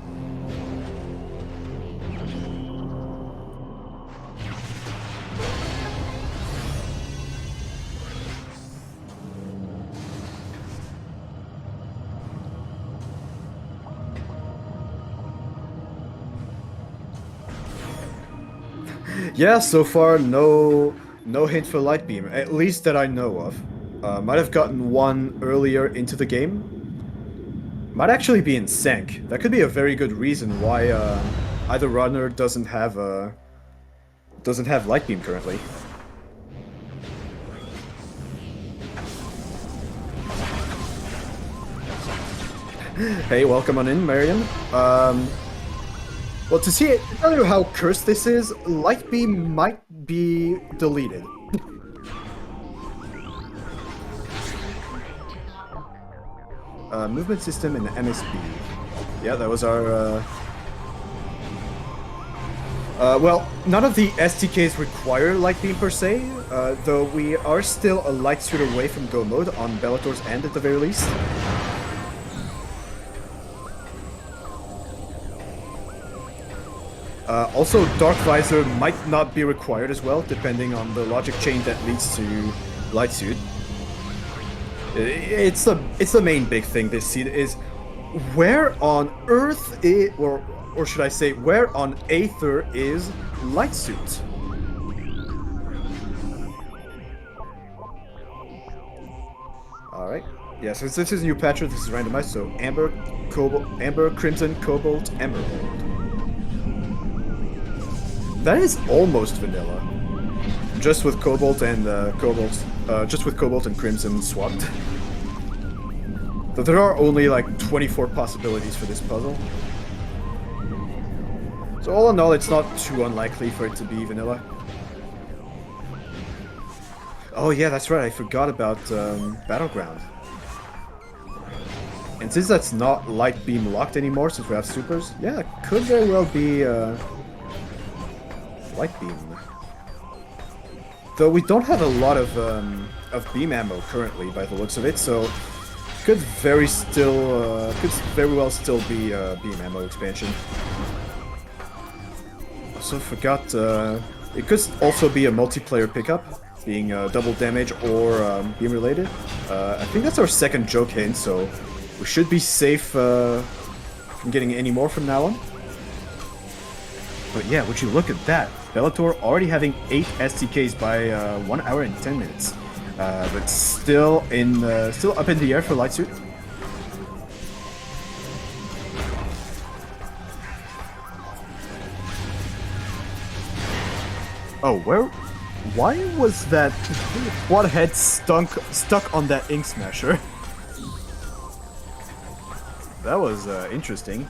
Speaker 1: Yeah, so far no hint for Light Beam, at least that I know of. Might have gotten one earlier into the game. Might actually be in Sank. That could be a very good reason why either runner doesn't have Light Beam currently. Hey, welcome on in, Marion. Well, to tell you how cursed this is, Light Beam might be deleted. Movement system and MSB. Yeah, that was our... well, none of the STKs require Light Beam per se, though we are still a light suit away from Go Mode on Bellator's end at the very least. Also, Dark Visor might not be required as well, depending on the logic chain that leads to Light Suit. It's the main big thing this seed is where on Earth or should I say where on Aether is Light Suit? Alright. Yeah, since this is a new patch, this is randomized, so Amber, Crimson, Cobalt, Emerald. That is almost vanilla. Just with Cobalt and Cobalt and Crimson swapped. But there are only like 24 possibilities for this puzzle. So all in all, it's not too unlikely for it to be vanilla. Oh yeah, that's right, I forgot about Battleground. And since that's not Light Beam locked anymore, since we have supers, yeah, it could very well be Light Beam. Though we don't have a lot of beam ammo currently, by the looks of it, so could very well still be beam ammo expansion. Also forgot it could also be a multiplayer pickup, being double damage or beam related. I think that's our second joke hint, so we should be safe from getting any more from now on. But yeah, would you look at that? Belattor already having 8 STKs by 1 hour and 10 minutes. But still up in the air for Light Suit. Oh, why was that quad head stuck on that Ink Smasher? That was interesting.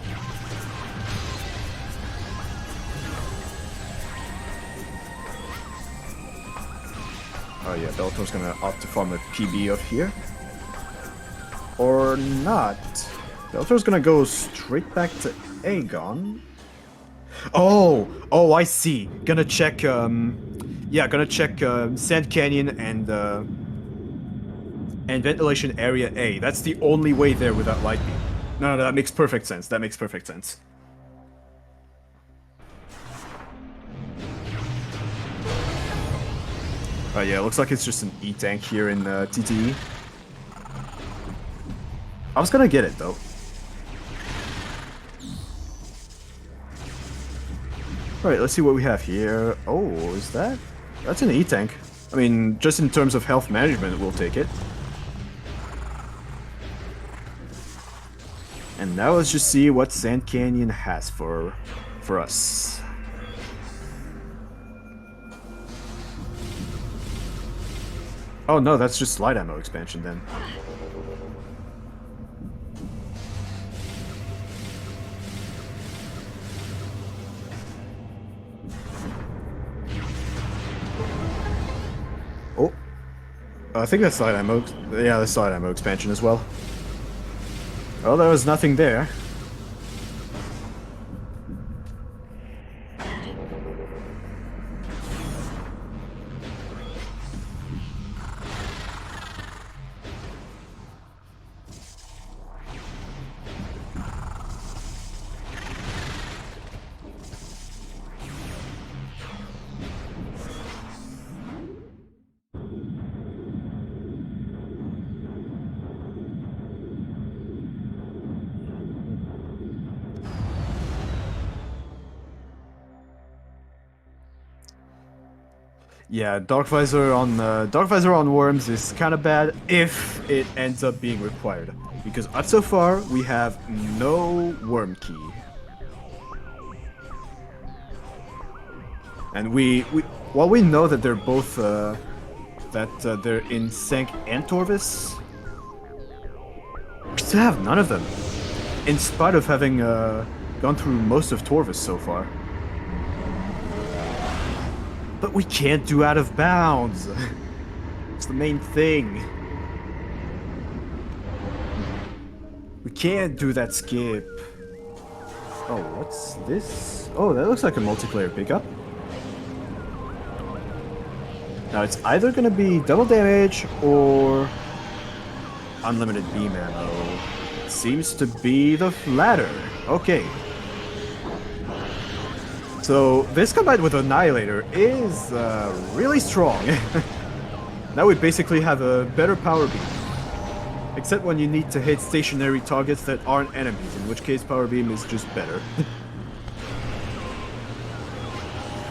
Speaker 1: Oh yeah, Bellator's gonna opt to farm a PB off here. Or not. Bellator's gonna go straight back to Aegon. Oh, I see. Gonna check, Sand Canyon and, And ventilation area A. That's the only way there without light beam. No, that makes perfect sense. That makes perfect sense. Oh yeah, it looks like it's just an E-tank here in TTE. I was gonna get it though. Alright, let's see what we have here. Oh, is that? That's an E-tank. I mean, just in terms of health management, we'll take it. And now let's just see what Sand Canyon has for us. Oh no, that's just light ammo expansion then. Oh, I think that's light ammo. Yeah, that's light ammo expansion as well. Oh, there was nothing there. Yeah, Dark Visor on worms is kind of bad if it ends up being required, because up so far we have no worm key, and while we know that they're both they're in Sank and Torvis, we still have none of them, in spite of having gone through most of Torvis so far. But we can't do out of bounds. It's the main thing. We can't do that skip. Oh, what's this? Oh, that looks like a multiplayer pickup. Now it's either gonna be double damage or unlimited beam ammo. It seems to be the latter. Okay. So this combined with Annihilator is really strong. Now we basically have a better power beam. Except when you need to hit stationary targets that aren't enemies, in which case power beam is just better.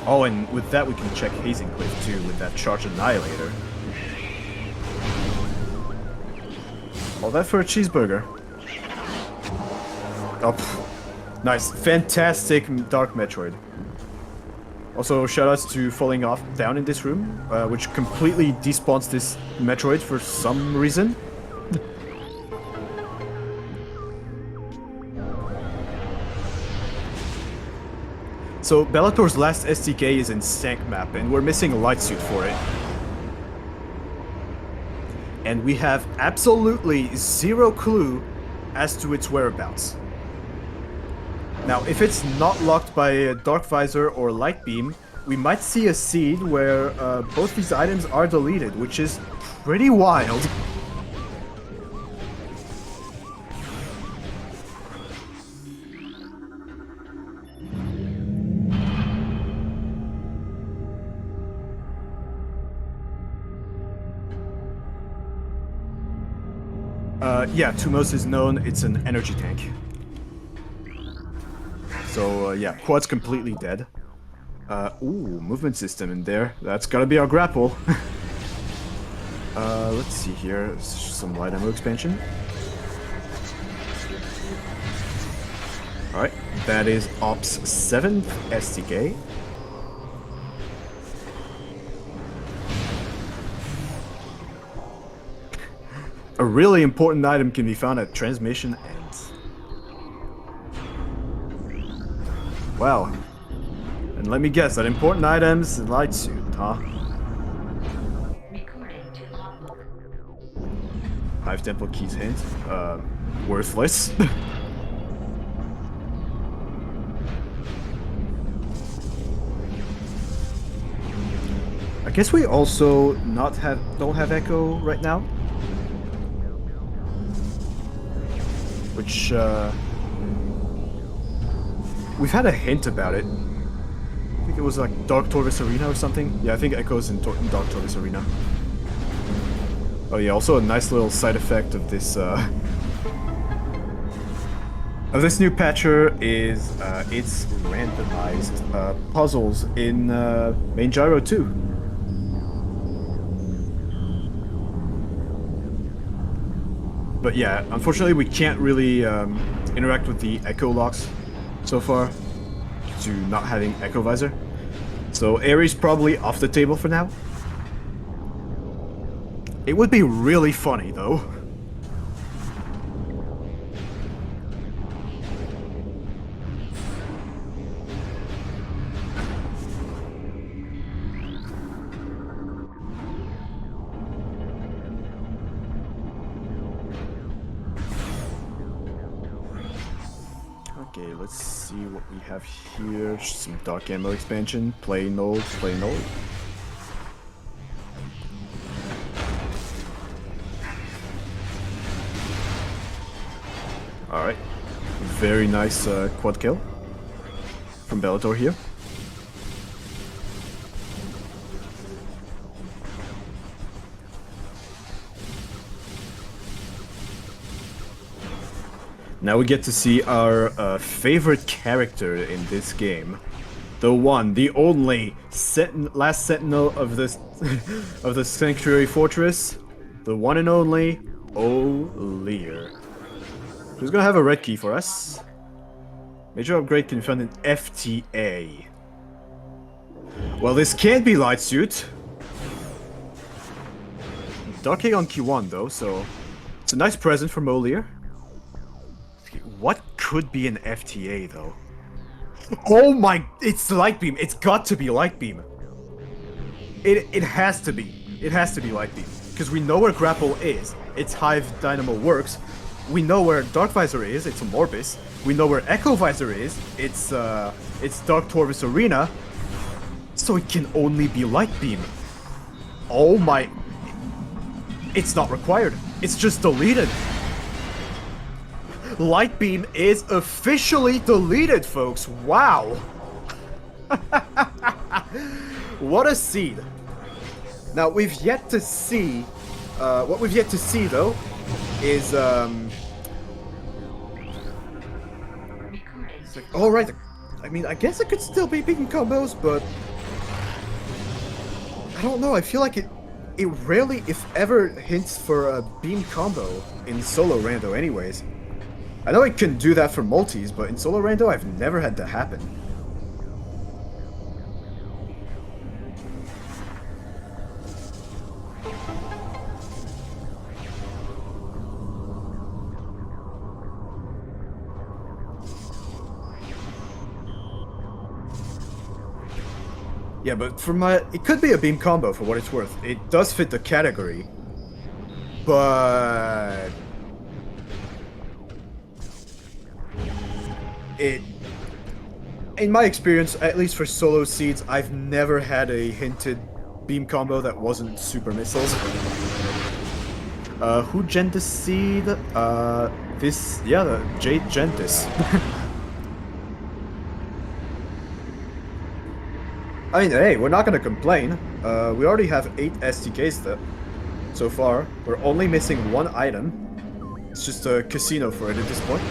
Speaker 1: Oh, and with that we can check Hazing Cliff too with that charged Annihilator. All that for a cheeseburger. Oh, pff. Nice. Fantastic Dark Metroid. Also, shoutouts to falling off down in this room, which completely despawns this Metroid for some reason. So, Belattor's last STK is in Sank map, and we're missing a light suit for it. And we have absolutely zero clue as to its whereabouts. Now, if it's not locked by a Dark Visor or Light Beam, we might see a seed where both these items are deleted, which is pretty wild. Yeah, Tumos is known, it's an energy tank. So, yeah, Quad's completely dead. Ooh, movement system in there. That's gotta be our grapple. Let's see here. Some light ammo expansion. Alright, that is Ops 7th STK. A really important item can be found at transmission ends. Wow. And let me guess, that important item's light suit, huh? Hive Temple Keys hint. Worthless. I guess we also don't have Echo right now. which we've had a hint about it. I think it was like Dark Tortoise Arena or something. Yeah, I think Echo's in Dark Tortoise Arena. Oh yeah, also a nice little side effect of this new patcher is it's randomized puzzles in main gyro 2. But yeah, unfortunately we can't really interact with the echo locks so far due to not having echo visor. So Ares probably off the table for now. It would be really funny though. Okay, let's see what we have here. Some dark ammo expansion. Plain old, plain old. Alright. Very nice quad kill from Belattor here. Now we get to see our favorite character in this game. The one, the only last sentinel of this of the Sanctuary Fortress. The one and only O'Lear. Who's gonna have a red key for us? Major upgrade can be found in FTA. Well, this can't be Light Suit. Dark Egg on Q1 though, so it's a nice present from O'Lear. What could be an FTA though? Oh my, it's Light Beam. It's got to be Light Beam. It has to be. It has to be Light Beam. Because we know where Grapple is. It's Hive Dynamo works. We know where Dark Visor is. It's a Morbis. We know where Echo Visor is. It's Dark Tortoise Arena. So it can only be Light Beam. Oh my. It's not required. It's just deleted. Light Beam is officially deleted, folks. Wow. What a seed. Now, we've yet to see... what we've yet to see, though, is... oh, right. I mean, I guess it could still be beam combos, but... I don't know. I feel like it rarely, if ever, hints for a beam combo in solo rando anyways. I know it can do that for multis, but in solo rando, I've never had that happen. Yeah, but for my... It could be a beam combo for what it's worth. It does fit the category. But... in my experience, at least for solo seeds, I've never had a hinted beam combo that wasn't super missiles. Who gent this seed? This, yeah, the Jade Gentis. I mean, hey, we're not gonna complain. We already have 8 STKs so far. We're only missing 1 item. It's just a casino for it at this point.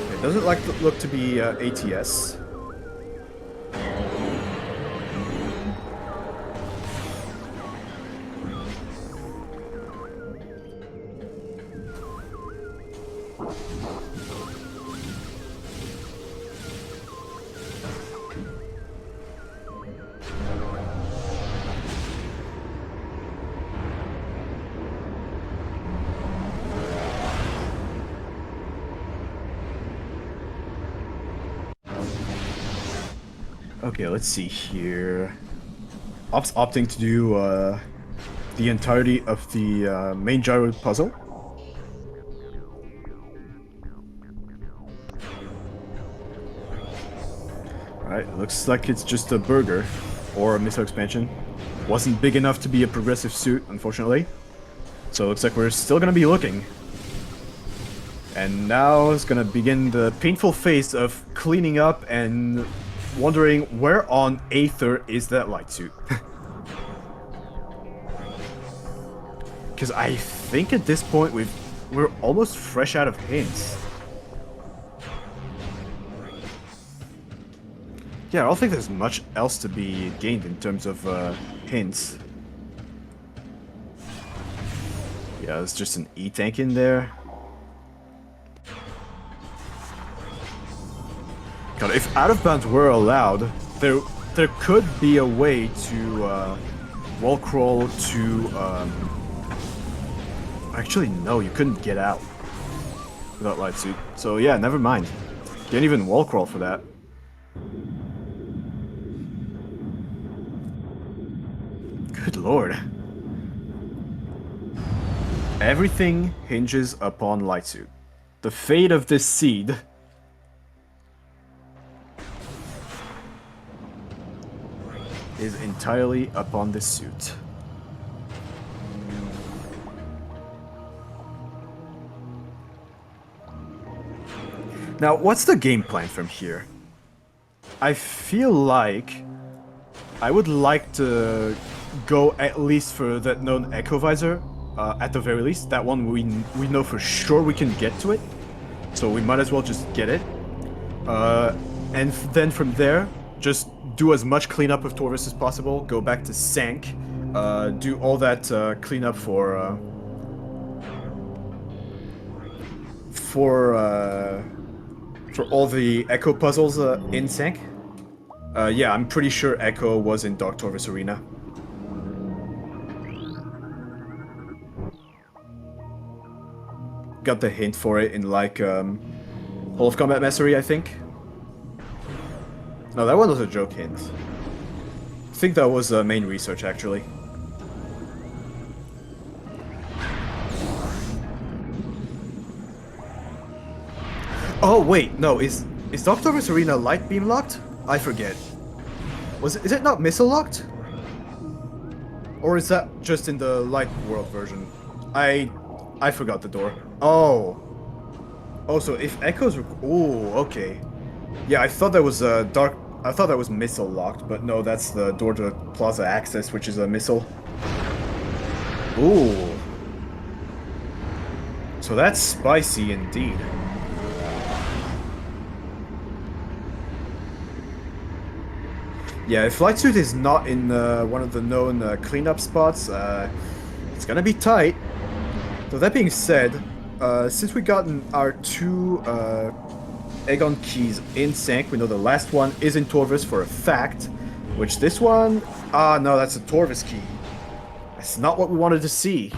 Speaker 1: It doesn't look to be ATS. Okay, let's see here. Op's opting to do the entirety of the main gyro puzzle. Alright, looks like it's just a burger or a missile expansion. Wasn't big enough to be a progressive suit, unfortunately. So it looks like we're still gonna be looking. And now it's gonna begin the painful phase of cleaning up and wondering where on Aether is that light suit. Because I think at this point we're almost fresh out of hints. Yeah, I don't think there's much else to be gained in terms of hints. Yeah, there's just an E-tank in there. God, if out of bounds were allowed, there could be a way to wall crawl to. Actually, no, you couldn't get out without light suit. So yeah, never mind. Can't even wall crawl for that. Good lord. Everything hinges upon light suit. The fate of this seed is entirely upon this suit. Now, what's the game plan from here? I feel like I would like to go at least for that known Echo Visor, at the very least. That one we know for sure we can get to it, so we might as well just get it. And then from there, just do as much cleanup of Torvis as possible, go back to Sank, do all that cleanup for all the Echo puzzles in Sank. Yeah, I'm pretty sure Echo was in Dark Torvis Arena. Got the hint for it in like Hall of Combat Mastery, I think. No, that one was a joke hint. I think that was main research, actually. Oh wait, no, is Dark Torvis Arena light beam locked? I forget. Is it not missile locked? Or is that just in the light world version? I forgot the door. Oh. Oh, so if echoes. Ooh, okay. Yeah, I thought that was dark. I thought that was missile locked, but no, that's the door to Plaza Access, which is a missile. Ooh. So that's spicy indeed. Yeah, if Light Suit is not in one of the known cleanup spots, it's gonna be tight. So that being said, since we gotten our two Aegon keys in Sank, we know the last one is in Torvis for a fact, which this one, no, that's a Torvis key. That's not what we wanted to see.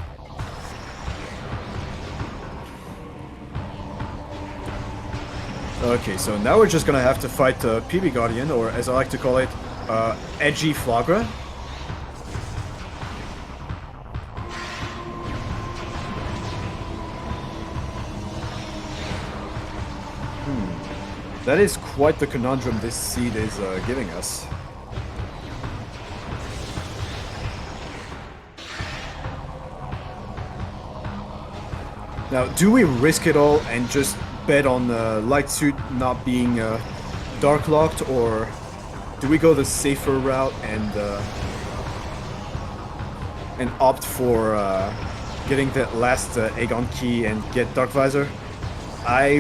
Speaker 1: Okay, so now we're just gonna have to fight PB Guardian, or as I like to call it, Edgy Flagra. That is quite the conundrum this seed is giving us. Now, do we risk it all and just bet on Light Suit not being dark locked, or do we go the safer route and opt for getting that last Aegon key and get Dark Visor? I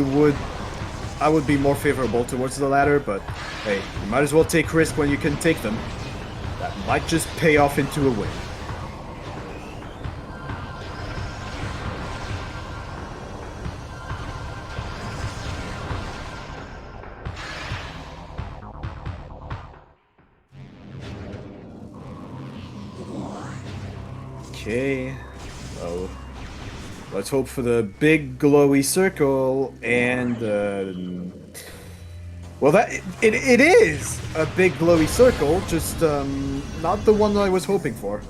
Speaker 1: would be more favorable towards the latter, but hey, you might as well take risk when you can take them. That might just pay off into a win. Okay, so let's hope for the big glowy circle, and well, it is a big glowy circle, just not the one that I was hoping for.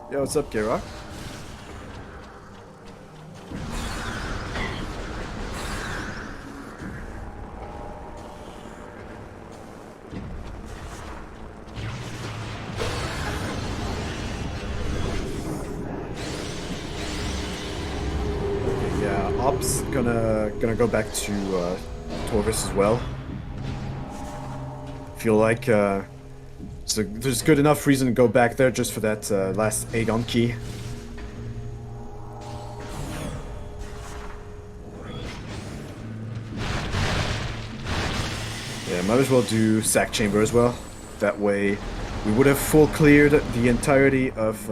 Speaker 1: Yo, what's up, K-Rock? gonna go back to Torvis as well. Feel like there's good enough reason to go back there just for that last Aegon key. Yeah, might as well do Sack Chamber as well. That way, we would have full cleared the entirety of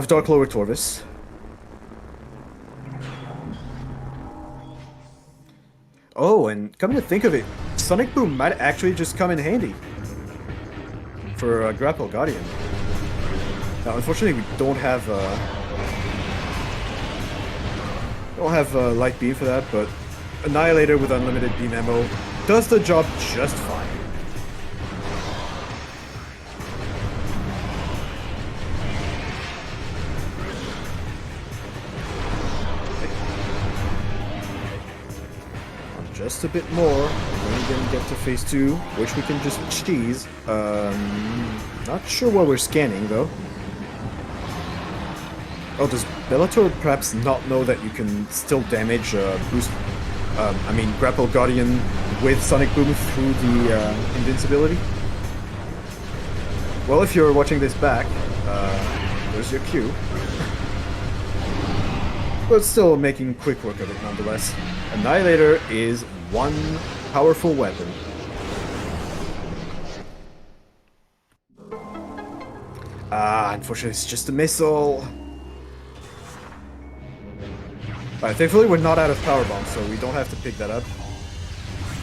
Speaker 1: Dark Lower Torvis. Oh, and come to think of it, Sonic Boom might actually just come in handy for Grapple Guardian. Now, unfortunately, we don't have Light Beam for that, but Annihilator with unlimited beam ammo does the job just fine. Just a bit more, and then we can get to phase 2, which we can just cheese. Not sure what we're scanning though. Oh, does Belattor perhaps not know that you can still damage Grapple Guardian with Sonic Boom through the invincibility? Well, if you're watching this back, there's your cue. But still making quick work of it nonetheless. Annihilator is one powerful weapon. Unfortunately it's just a missile. Alright, thankfully we're not out of power bomb, so we don't have to pick that up.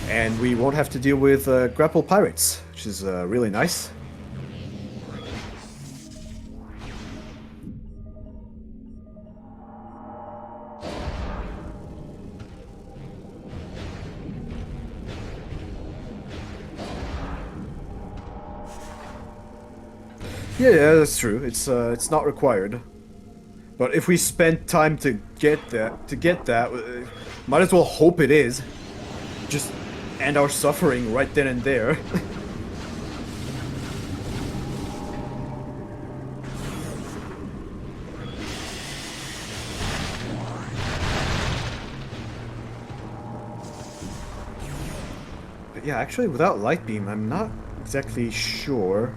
Speaker 1: And we won't have to deal with grapple pirates, which is really nice. Yeah, that's true. It's not required. But if we spend time to get that, might as well hope it is. Just end our suffering right then and there. But yeah, actually, without Light Beam, I'm not exactly sure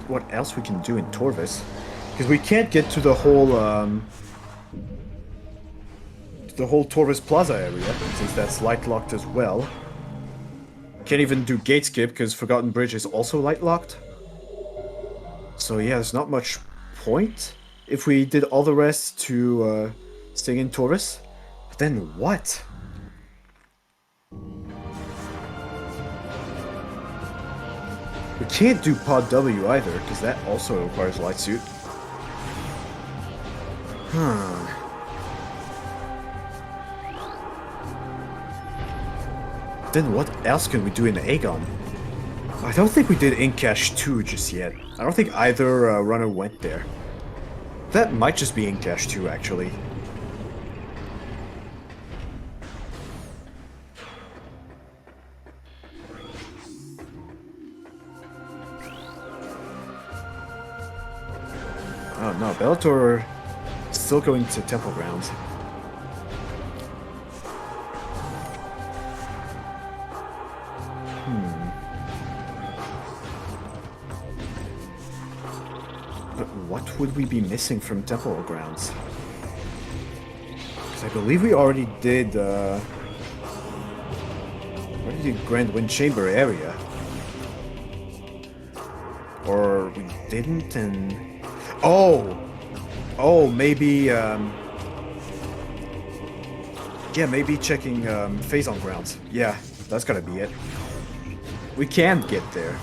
Speaker 1: what else we can do in Torvis, because we can't get to the whole Torvis Plaza area since that's light locked as well. Can't even do gate skip because Forgotten Bridge is also light locked. So yeah, there's not much point if we did all the rest to stay in Torvis. But then what? We can't do Pod W either, because that also requires Light Suit. Then what else can we do in Aegon? I don't think we did Incash 2 just yet. I don't think either runner went there. That might just be Incash 2, actually. Oh no, Belattor is still going to Temple Grounds. But what would we be missing from Temple Grounds? Because I believe we already did Grand Wind Chamber area. Or we didn't, and... Oh, maybe, yeah, maybe checking, Phazon Grounds. Yeah, that's gotta be it. We can get there.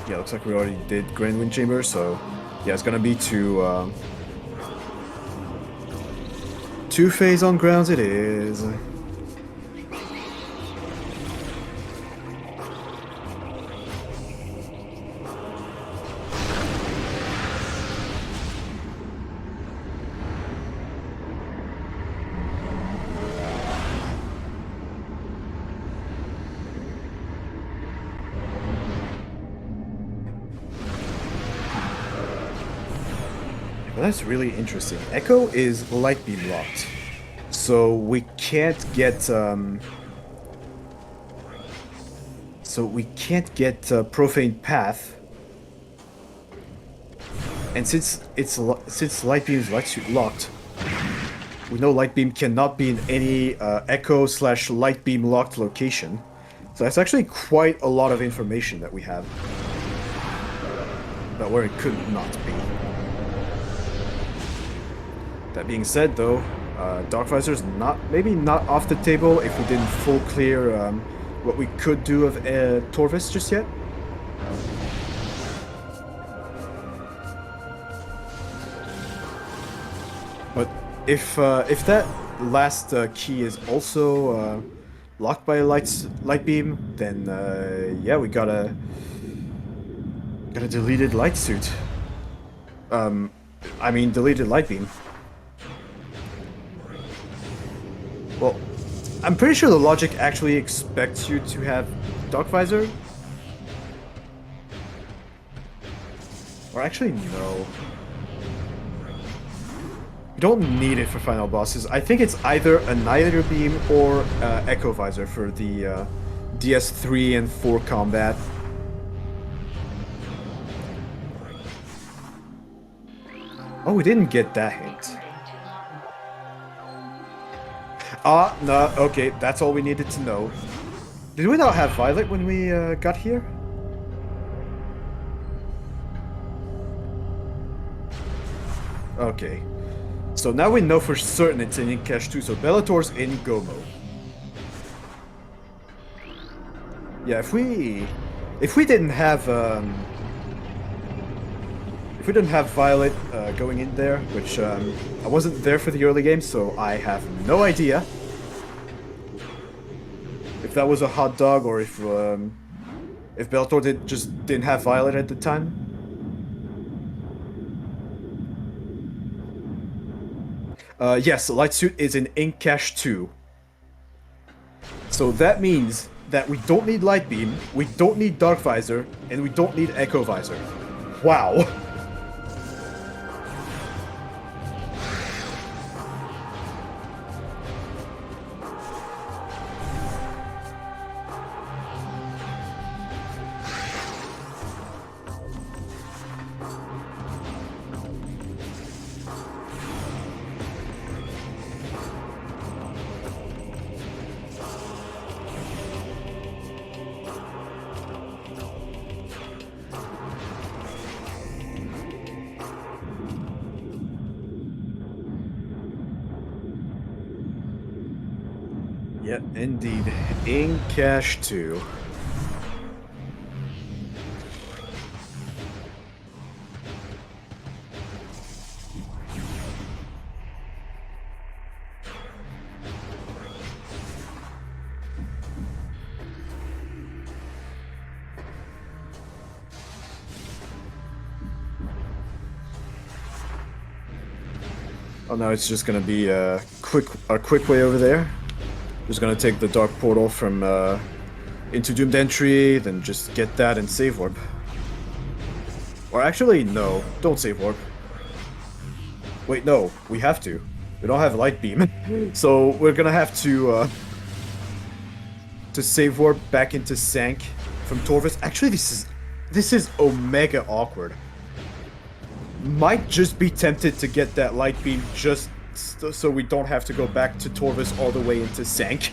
Speaker 1: Yeah, looks like we already did Grand Wind Chamber, so... Yeah, it's gonna be to Phazon Grounds it is. Well, that's really interesting. Echo is light beam locked, so we can't get profane path. And since light beam is locked, we know light beam cannot be in any echo/light beam locked location. So that's actually quite a lot of information that we have about where it could not be. That being said, though, Dark Visor's maybe not off the table if we didn't full clear what we could do of Torvis just yet. But if that last key is also locked by a light beam, then yeah, we got a deleted light suit. I mean deleted light beam. Well, I'm pretty sure the logic actually expects you to have Dark Visor. Or actually, no. You don't need it for final bosses. I think it's either Annihilator Beam or Echo Visor for the DS3 and 4 combat. Oh, we didn't get that hint. Ah, no, okay, that's all we needed to know. Did we not have Violet when we got here? Okay. So now we know for certain it's in Cache 2, so Belattor's in Go mode. Yeah, if we didn't have Violet going in there, which I wasn't there for the early game, so I have no idea if that was a hot dog or if Belattor didn't have Violet at the time. Yes, the light suit is in Ink Cache 2. So that means that we don't need Light Beam, we don't need Dark Visor, and we don't need Echo Visor. Wow. Yep, indeed. In Cache 2. Oh no, it's just gonna be a quick way over there. Just gonna take the dark portal from into Doomed Entry, then just get that and save warp. Or actually, no, don't save warp. Wait, no, we have to. We don't have light beam, so we're gonna have to save warp back into Sank from Torvis. Actually, this is omega awkward. Might just be tempted to get that light beam just so we don't have to go back to Torvis all the way into Sank.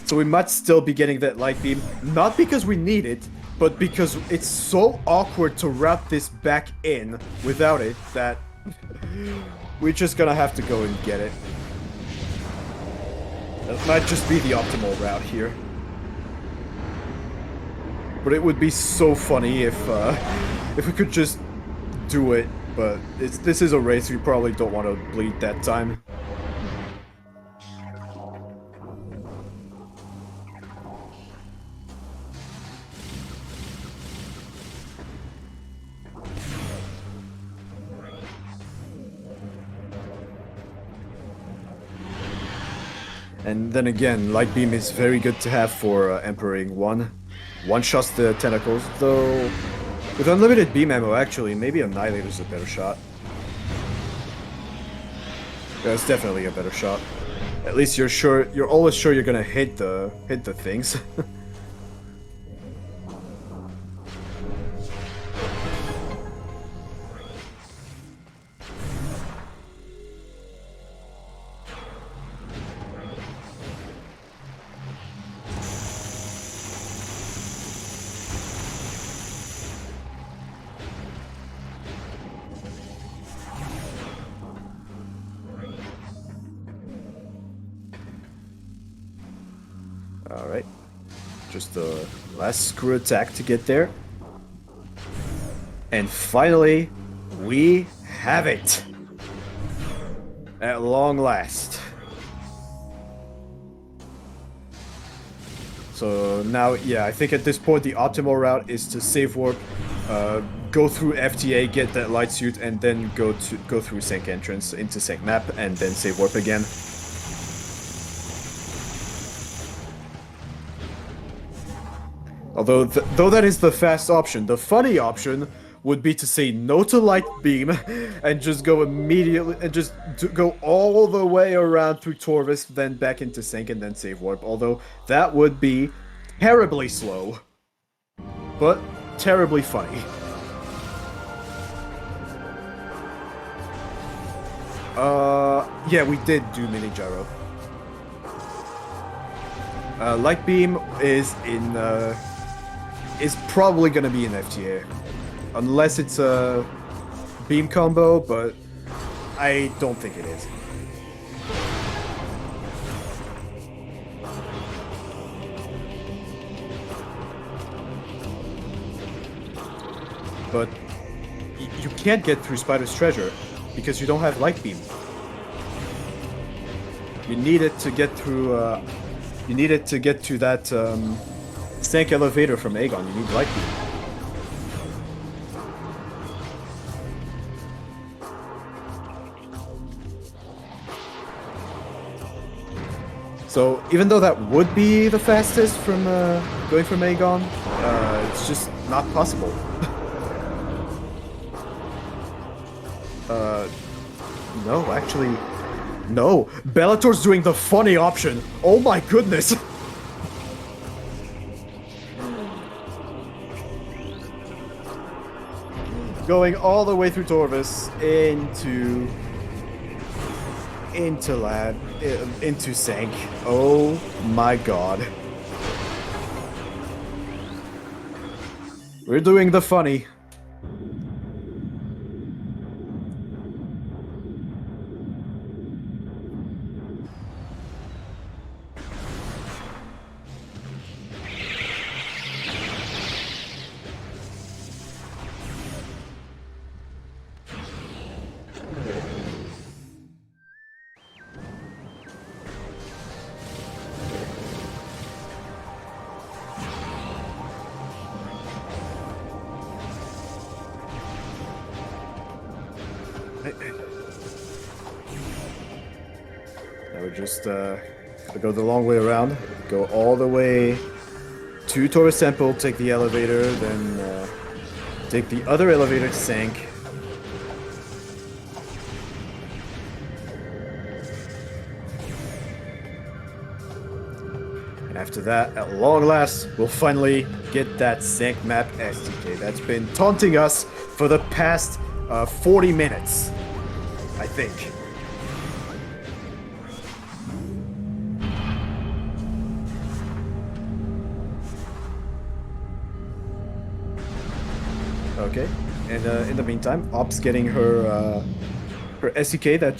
Speaker 1: So we might still be getting that light beam, not because we need it, but because it's so awkward to route this back in without it that we're just gonna have to go and get it. That might just be the optimal route here. But it would be so funny if we could just do it. But this is a race we probably don't want to bleed that time. And then again, Light Beam is very good to have for Emperoring 1. One-shots the tentacles, though with unlimited beam ammo actually, maybe Annihilator's a better shot. That's definitely a better shot. At least you're sure, you're always sure you're gonna hit the things. Alright. Just the last screw attack to get there. And finally, we have it! At long last. So now, yeah, I think at this point the optimal route is to save warp, go through FTA, get that light suit, and then go through Sank entrance into Sank map, and then save warp again. Although, though that is the fast option, the funny option would be to say no to light beam and just go immediately and just go all the way around through Torvis, then back into Sank and then save warp. Although that would be terribly slow, but terribly funny. Yeah, we did do mini gyro. Light beam is probably gonna be an FTA. Unless it's a beam combo, but I don't think it is. But you can't get through Spider's treasure because you don't have light beam. You need it to get through, you need it to get to that Sank elevator from Aegon. You need light beam. So even though that would be the fastest from going from Aegon, it's just not possible. No, actually, no. Bellator's doing the funny option. Oh my goodness. Going all the way through Torvis into Sank. Oh my god. We're doing the funny. Now we're just gonna go the long way around, go all the way to Taurus Temple, take the elevator, then take the other elevator to Sank. And after that, at long last, we'll finally get that Sank map SDK that's been taunting us for the past 40 minutes, I think. Okay, and in the meantime, Op's getting her her SDK that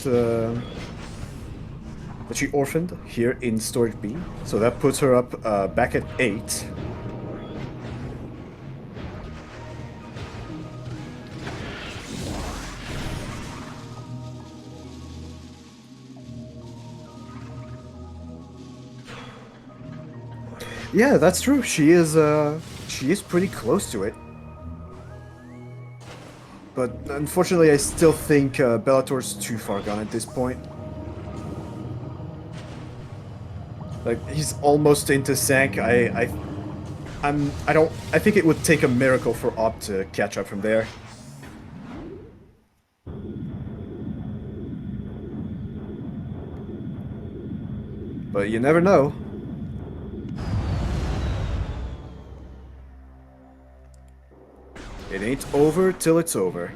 Speaker 1: she orphaned here in Storage B, so that puts her up back at 8. Yeah, that's true. She is pretty close to it. But unfortunately, I still think Bellator's too far gone at this point. Like, he's almost into Sank. I think it would take a miracle for Op to catch up from there. But you never know. It ain't over till it's over.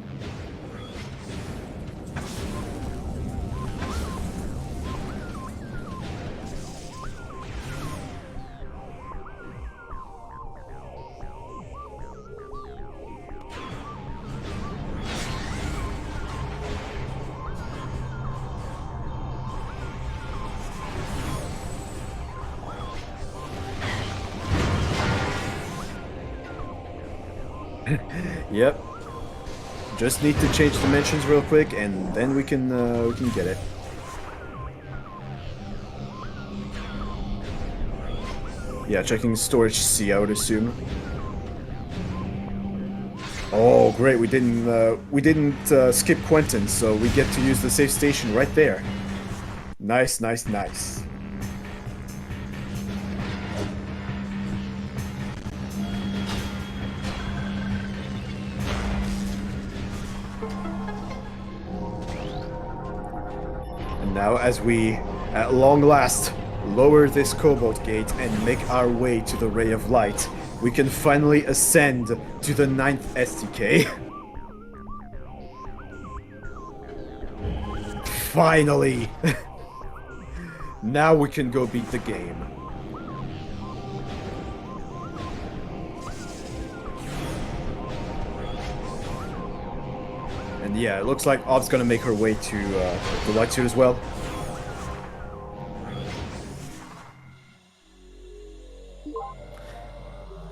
Speaker 1: Yep. Just need to change dimensions real quick, and then we can get it. Yeah, checking storage C, I would assume. Oh, great! We didn't skip Quentin, so we get to use the safe station right there. Nice, nice, nice. And now, as we, at long last, lower this cobalt gate and make our way to the Ray of Light, we can finally ascend to the 9th SDK. Finally! Now we can go beat the game. And yeah, it looks like Ob's gonna make her way to the light suit as well.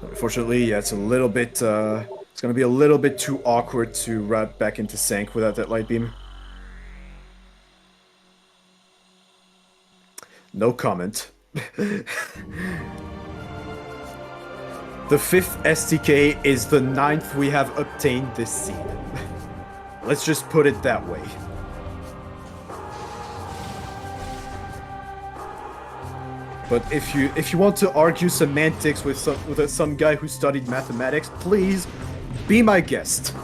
Speaker 1: Unfortunately, yeah, it's a little bit, it's gonna be a little bit too awkward to route back into Sank without that light beam. No comment. The 5th STK is the 9th we have obtained this season. Let's just put it that way. But if you want to argue semantics with some guy who studied mathematics, please be my guest.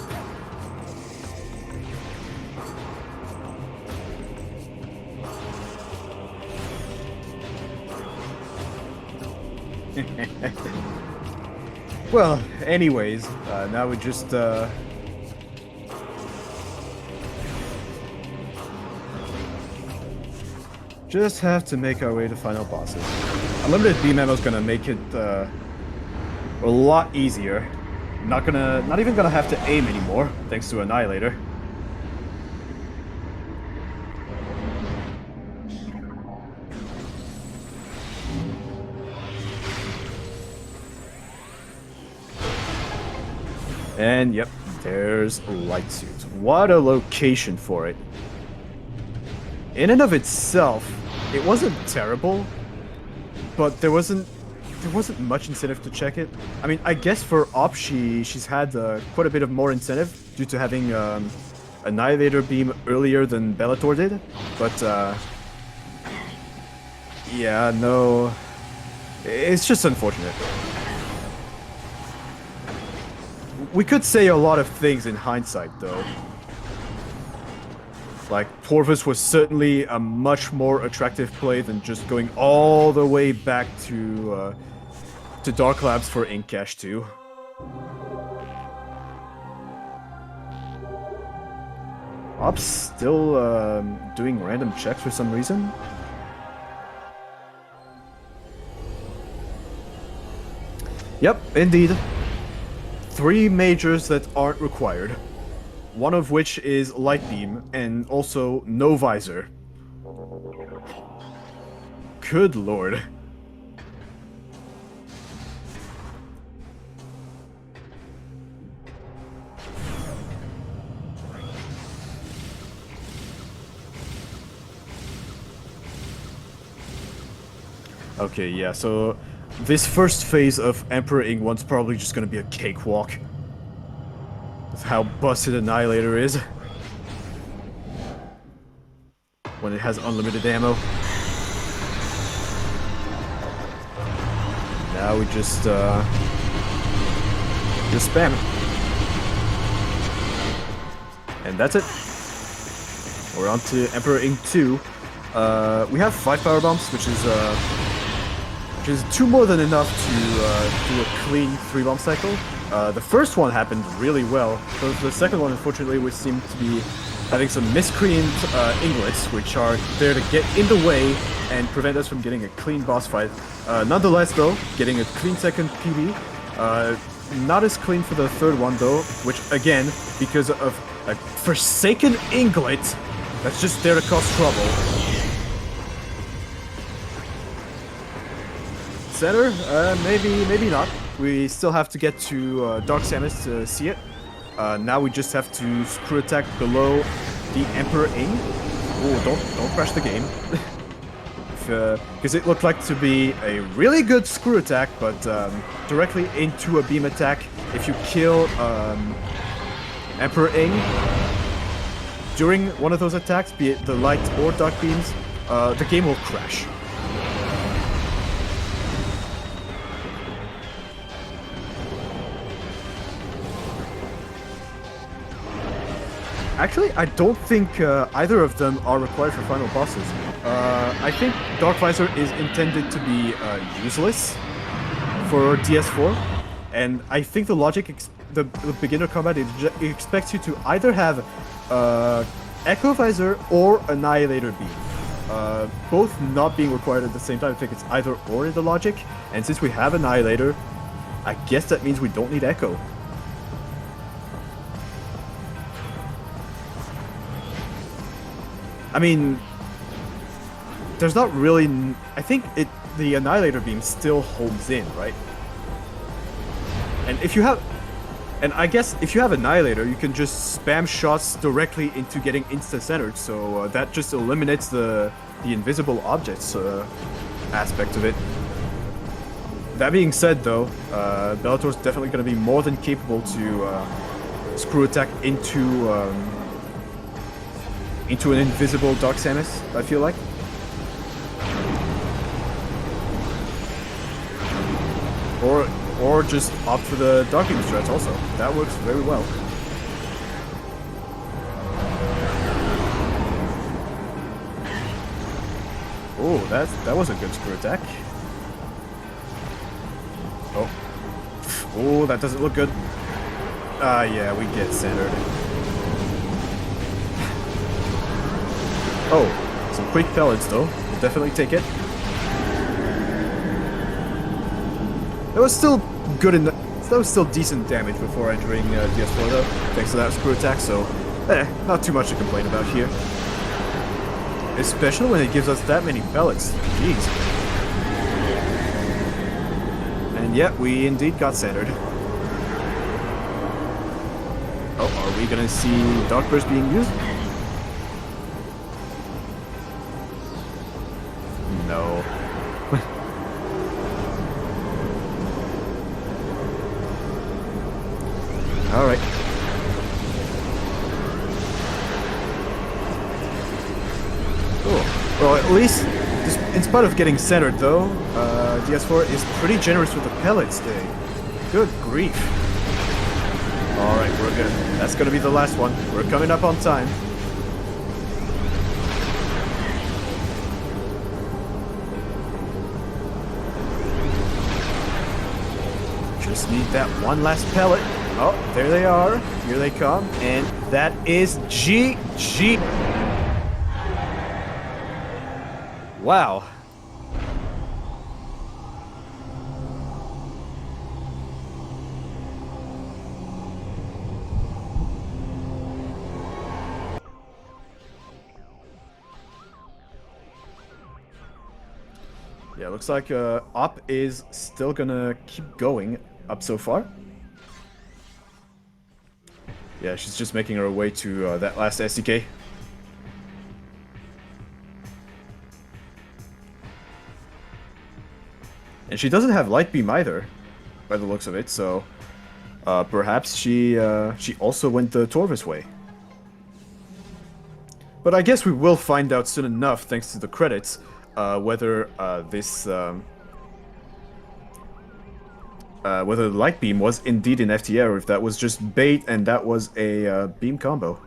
Speaker 1: Well, anyways, now we just have to make our way to final bosses. Unlimited beam ammo is gonna make it a lot easier. Not even gonna have to aim anymore, thanks to Annihilator. And yep, there's Light Suit. What a location for it. In and of itself, it wasn't terrible, but there wasn't much incentive to check it. I mean, I guess for Op, she's had quite a bit of more incentive due to having Annihilator beam earlier than Belattor did, but yeah, no, it's just unfortunate. We could say a lot of things in hindsight, though. Like, Torvus was certainly a much more attractive play than just going all the way back to Dark Labs for Ink Cache 2. Op's still doing random checks for some reason. Yep, indeed. 3 majors that aren't required. One of which is Light Beam, and also no visor. Good lord. Okay, yeah, so this first phase of Emperor Ing 1's probably just gonna be a cakewalk. With how busted Annihilator is. When it has unlimited ammo. Now we just spam it. And that's it. We're on to Emperor Ing 2. We have 5 power bombs, which is 2 more than enough to do a clean 3 bomb cycle. The first one happened really well. The second one, unfortunately, we seem to be having some miscreant inglets, which are there to get in the way and prevent us from getting a clean boss fight. Nonetheless, though, getting a clean second PB. Not as clean for the third one, though, which, again, because of a forsaken inglet that's just there to cause trouble. Center? Maybe not. We still have to get to Dark Samus to see it. Now we just have to screw attack below the Emperor Ing. Oh, don't crash the game. Because it looked like to be a really good screw attack, but directly into a beam attack. If you kill Emperor Ing during one of those attacks, be it the light or dark beams, the game will crash. Actually, I don't think either of them are required for final bosses. I think Dark Visor is intended to be useless for DS4, and I think the logic, the beginner combat, it expects you to either have Echo Visor or Annihilator Beam. Both not being required at the same time. I think it's either or in the logic, and since we have Annihilator, I guess that means we don't need Echo. I mean, there's not really... I think the Annihilator Beam still holds in, right? And if you have... And I guess if you have Annihilator, you can just spam shots directly into getting insta-centered, so that just eliminates the invisible objects aspect of it. That being said, though, Bellator's definitely going to be more than capable to screw attack into an invisible Dark Samus, I feel like. Or just opt for the Dark Beam strats also. That works very well. Oh, that was a good screw attack. Oh. Oh, that doesn't look good. Yeah, we get centered. Oh, some quick pellets though. We'll definitely take it. That was still good that was still decent damage before entering DS4 though, thanks to that screw attack, so not too much to complain about here. Especially when it gives us that many pellets. Jeez. And yeah, we indeed got centered. Oh, are we gonna see Dark Burst being used? No. Alright. Cool. Well, at least, in spite of getting centered though, DS4 is pretty generous with the pellets today. Good grief. Alright, we're good. That's gonna be the last one. We're coming up on time. Just need that one last pellet. Oh, there they are. Here they come. And that is GG. Wow. Yeah, looks like Op is still gonna keep going up so far. Yeah, she's just making her way to that last SDK. And she doesn't have Light Beam either, by the looks of it, so perhaps she also went the Torvis way. But I guess we will find out soon enough, thanks to the credits, whether whether the Light Beam was indeed an FTR, or if that was just bait and that was a beam combo.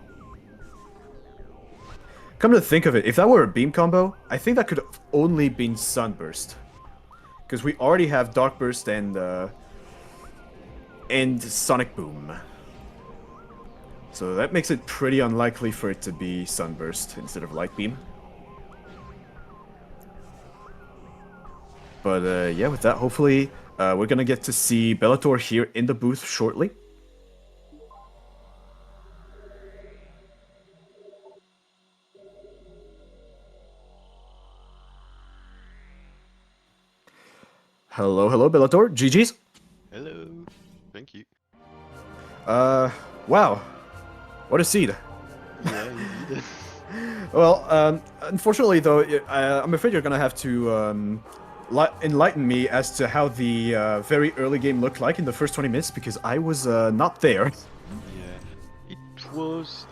Speaker 1: Come to think of it, if that were a beam combo, I think that could have only been Sunburst. Because we already have Dark Burst and Sonic Boom. So that makes it pretty unlikely for it to be Sunburst instead of Light Beam. But yeah, with that, hopefully we're gonna get to see Belattor here in the booth shortly. Hello, hello, Belattor. GG's.
Speaker 2: Hello. Thank you.
Speaker 1: Wow. What a seed.
Speaker 2: Yeah, indeed.
Speaker 1: Well, unfortunately, though, I'm afraid you're gonna have to enlighten me as to how the very early game looked like in the first 20 minutes, because I was not there.
Speaker 2: Yeah, it was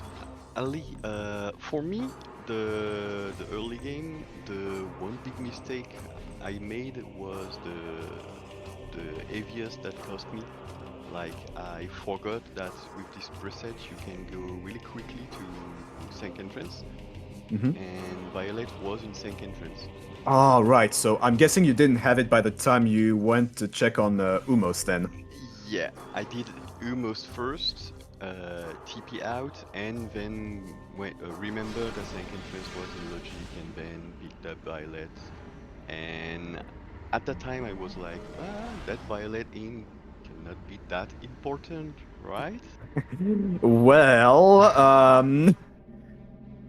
Speaker 2: for me the early game. The one big mistake I made was the heaviest that cost me. Like I forgot that with this preset you can go really quickly to Sank Entrance, and Violet was in Sank Entrance.
Speaker 1: Ah, right. So I'm guessing you didn't have it by the time you went to check on Umos then.
Speaker 2: Yeah, I did almost first, TP out, and then remember that Sank Entrance was in Logic, and then picked up Violet. And at that time I was like, that Violet in cannot be that important, right?
Speaker 1: Well,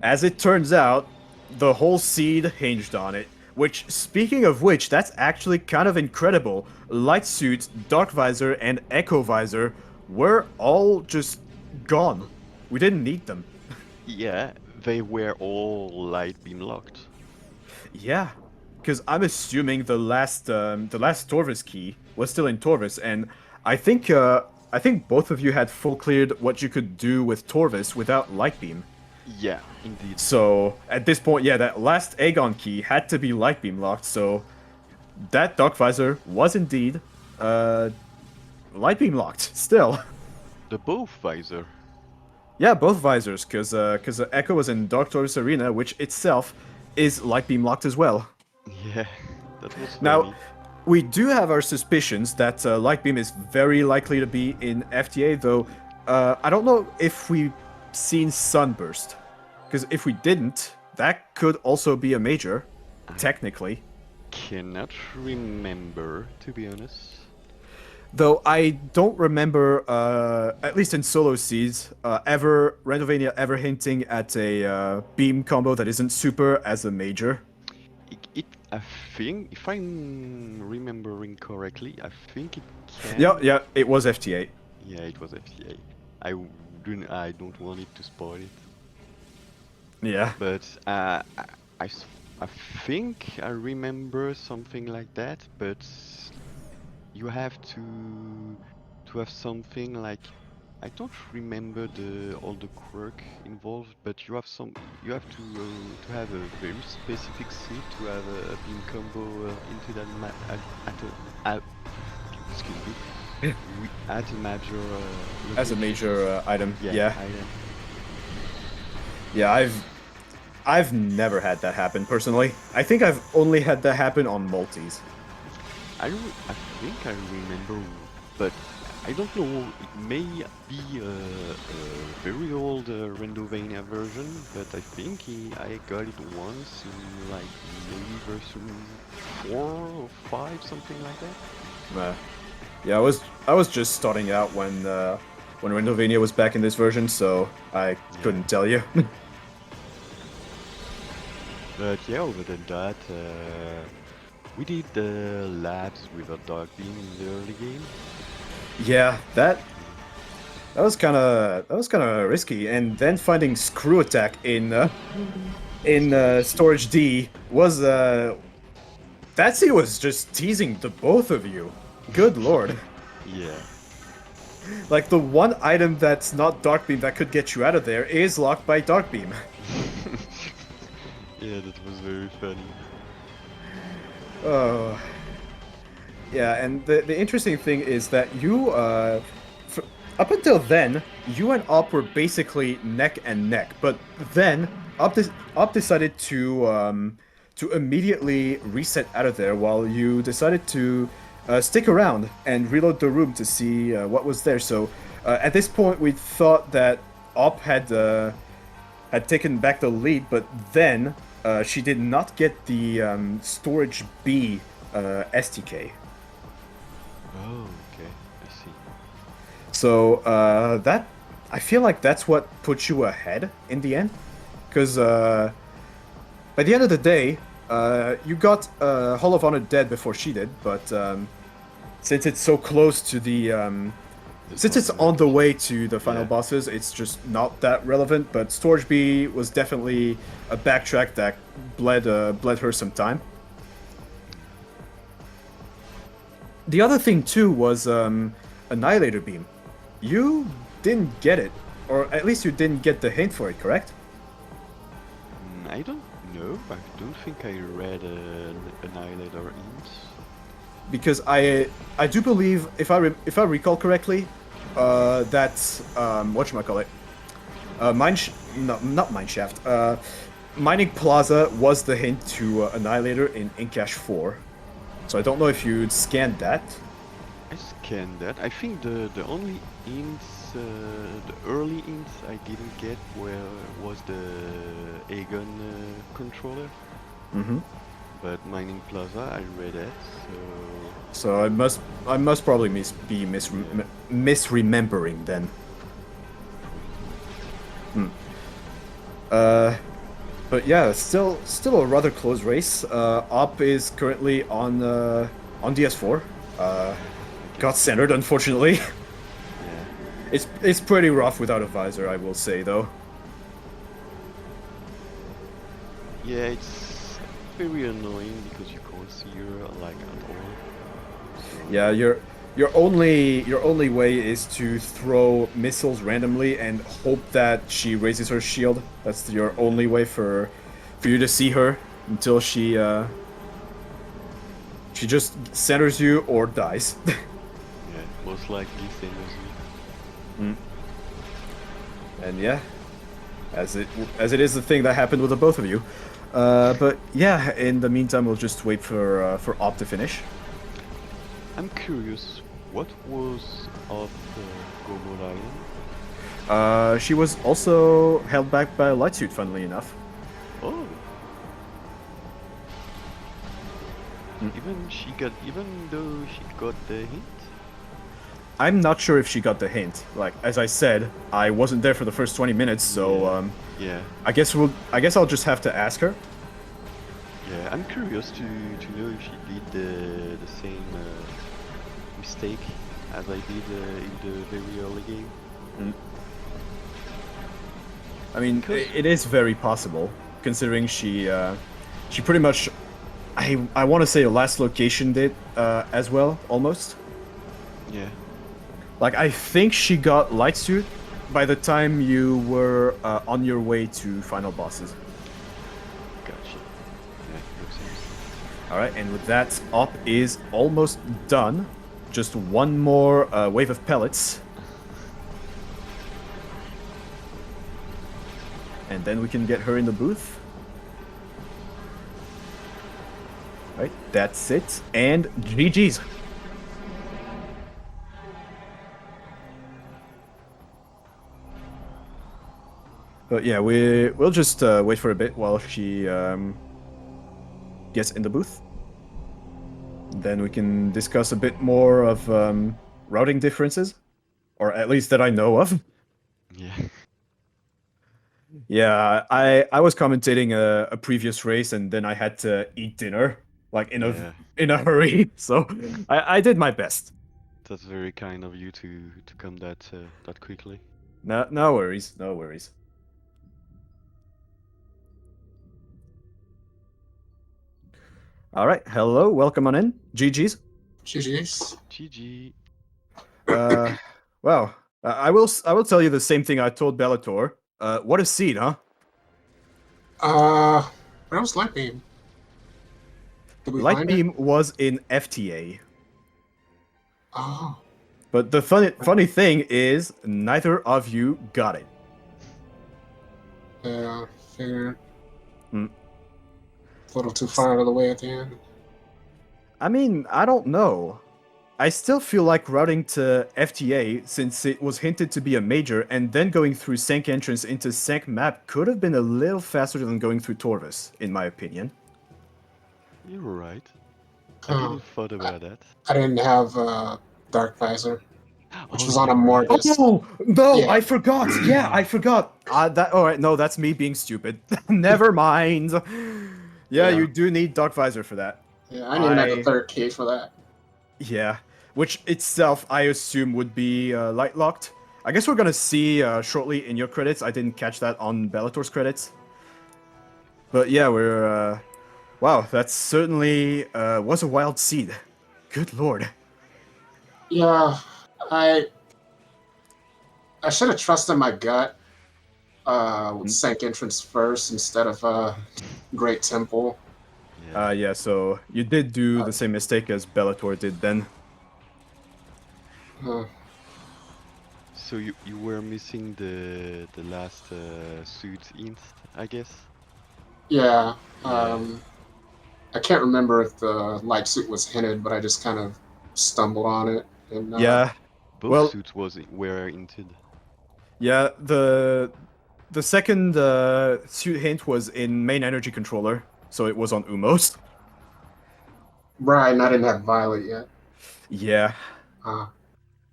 Speaker 1: as it turns out, the whole seed hinged on it. Which, speaking of which, that's actually kind of incredible. Light Suit, Dark Visor, and Echo Visor were all just gone. We didn't need them.
Speaker 2: Yeah, they were all light beam locked.
Speaker 1: Yeah, because I'm assuming the last Torvis key was still in Torvis, and I think both of you had full cleared what you could do with Torvis without Light Beam.
Speaker 2: Yeah, indeed.
Speaker 1: So at this point, yeah, that last Aegon key had to be Light Beam locked. So that Dark Visor was indeed Light Beam locked. Still.
Speaker 2: The both visor.
Speaker 1: Yeah, both visors, because Echo was in Dark Torvis Arena, which itself is Light Beam locked as well.
Speaker 2: Yeah, that was funny.
Speaker 1: Now, we do have our suspicions that Light Beam is very likely to be in FTA, though I don't know if we've seen Sunburst. Because if we didn't, that could also be a major, technically.
Speaker 2: Cannot remember, to be honest.
Speaker 1: Though I don't remember, at least in solo seeds, Randomania ever hinting at a beam combo that isn't super as a major.
Speaker 2: I think, if I'm remembering correctly, I think it can.
Speaker 1: Yeah, it was FTA.
Speaker 2: Yeah, it was FTA. I don't want it to spoil it.
Speaker 1: Yeah.
Speaker 2: But I think I remember something like that. But you have to have something like, I don't remember all the quirk involved, but you have to have a very specific seed to have a beam combo into that excuse me, at a major
Speaker 1: as a major item. Yeah.
Speaker 2: Item.
Speaker 1: Yeah, I've never had that happen personally. I think I've only had that happen on multis.
Speaker 2: I think I remember, but I don't know. It may be a very old Randomania version, but I think I got it once in like maybe version 4 or 5, something like that.
Speaker 1: Yeah, I was just starting out when Randomania was back in this version, so I couldn't tell you.
Speaker 2: But yeah, other than that, we did the labs with a Dark Beam in the early game.
Speaker 1: Yeah, that was kind of risky, and then finding Screw Attack in Storage D was that scene was just teasing the both of you. Good lord.
Speaker 2: Yeah.
Speaker 1: Like, the one item that's not Dark Beam that could get you out of there is locked by Dark Beam.
Speaker 2: Yeah, that was very funny.
Speaker 1: Oh. Yeah, and the interesting thing is that you, up until then, you and Op were basically neck and neck, but then, Op decided to immediately reset out of there, while you decided to stick around and reload the room to see what was there. So at this point, we thought that Op had taken back the lead, but then she did not get the storage B STK.
Speaker 2: Oh, okay, I see.
Speaker 1: So that I feel like that's what put you ahead in the end, because by the end of the day, you got Hall of Honor dead before she did, but since it's so close to the since it's on the way to the final bosses, it's just not that relevant. But Storage B was definitely a backtrack that bled her some time. The other thing too was Annihilator Beam. You didn't get it, or at least you didn't get the hint for it, correct?
Speaker 2: I don't know. I don't think I read Annihilator Ints.
Speaker 1: Because I do believe, if I recall correctly, that whatchamacallit, not Mineshaft, Mining Plaza was the hint to Annihilator in Inkash 4. So I don't know if you'd scanned that.
Speaker 2: I scanned that. I think the only ints, the early ints I didn't get was the Aegon controller.
Speaker 1: Mm-hmm.
Speaker 2: But Mining Plaza, I read it, so...
Speaker 1: So I must probably be misremembering then. But yeah, still a rather close race. Op is currently on DS4. Got centered, unfortunately.
Speaker 2: Yeah.
Speaker 1: It's pretty rough without a visor, I will say, though.
Speaker 2: Yeah, it's very annoying because you can't see her like at all. So...
Speaker 1: Yeah, your only way is to throw missiles randomly and hope that she raises her shield. That's your only way for you to see her until she just centers you or dies.
Speaker 2: yeah, most likely centers you.
Speaker 1: And yeah, as it is the thing that happened with the both of you. But yeah, in the meantime, we'll just wait for Op to finish.
Speaker 2: I'm curious, what was of Gomo Lion?
Speaker 1: She was also held back by a light suit, funnily enough.
Speaker 2: Oh. Even though she got the hint?
Speaker 1: I'm not sure if she got the hint. Like, as I said, I wasn't there for the first 20 minutes, so
Speaker 2: yeah.
Speaker 1: I guess I'll just have to ask her.
Speaker 2: Yeah, I'm curious to know if she did the same mistake as I did in the very early game.
Speaker 1: I mean, it is very possible, considering she pretty much, I want to say last location did as well, almost.
Speaker 2: Yeah.
Speaker 1: Like, I think she got light suit by the time you were on your way to final bosses.
Speaker 2: Gotcha. Yeah, makes sense.
Speaker 1: Alright, and with that, Op is almost done. Just one more wave of pellets. And then we can get her in the booth. Alright, that's it. And GG's. But yeah, we'll just wait for a bit while she gets in the booth. Then we can discuss a bit more of routing differences, or at least that I know of.
Speaker 2: Yeah.
Speaker 1: Yeah, I was commentating a previous race, and then I had to eat dinner like in a hurry. So I did my best.
Speaker 2: That's very kind of you to come that quickly.
Speaker 1: No worries, no worries. All right, hello, welcome on in. GG's.
Speaker 3: GG's.
Speaker 2: GG.
Speaker 1: Well, I will tell you the same thing I told Belattor. What a seed, huh?
Speaker 3: Where was Light Beam? Did we
Speaker 1: Light
Speaker 3: find
Speaker 1: Beam
Speaker 3: it?
Speaker 1: was in FTA.
Speaker 3: Oh.
Speaker 1: But the funny thing is, neither of you got it.
Speaker 3: Yeah. figured.
Speaker 1: Hmm.
Speaker 3: A little too far out of the way at the end.
Speaker 1: I mean, I don't know. I still feel like routing to FTA, since it was hinted to be a major, and then going through Sank entrance into Sank map could have been a little faster than going through Torvis, in my opinion.
Speaker 2: You're right. I
Speaker 3: Huh.
Speaker 2: didn't thought about that.
Speaker 3: I didn't have Dark Visor, which
Speaker 2: Oh,
Speaker 3: was on a
Speaker 2: yeah,
Speaker 3: Mortis.
Speaker 1: Oh no!
Speaker 3: Yeah.
Speaker 1: I forgot. Yeah, I forgot. That. All right. No, that's me being stupid. Never mind. Yeah,
Speaker 3: Yeah.
Speaker 1: you do need Dark Visor for that.
Speaker 3: Yeah, I needed like a third key for that.
Speaker 1: Yeah, which itself I assume would be light locked. I guess we're gonna see shortly in your credits. I didn't catch that on Bellator's credits. But yeah, we're. Wow, that certainly was a wild seed. Good lord.
Speaker 3: Yeah, I should have trusted my gut with Sank entrance first instead of Great Temple.
Speaker 2: Yeah.
Speaker 1: Yeah, so you did do the same mistake as Bellator did then.
Speaker 3: Uh,
Speaker 2: So you were missing the last suit int, I guess.
Speaker 3: yeah,
Speaker 2: Yeah.
Speaker 3: I can't remember if the light suit was hinted, but I just kind of stumbled on it. And
Speaker 1: Yeah,
Speaker 2: Both
Speaker 1: well,
Speaker 2: suits were inted.
Speaker 1: yeah, the second suit hint was in main energy controller, so it was on Umos.
Speaker 3: right, and I didn't have Violet yet.
Speaker 1: Yeah,
Speaker 3: Uh,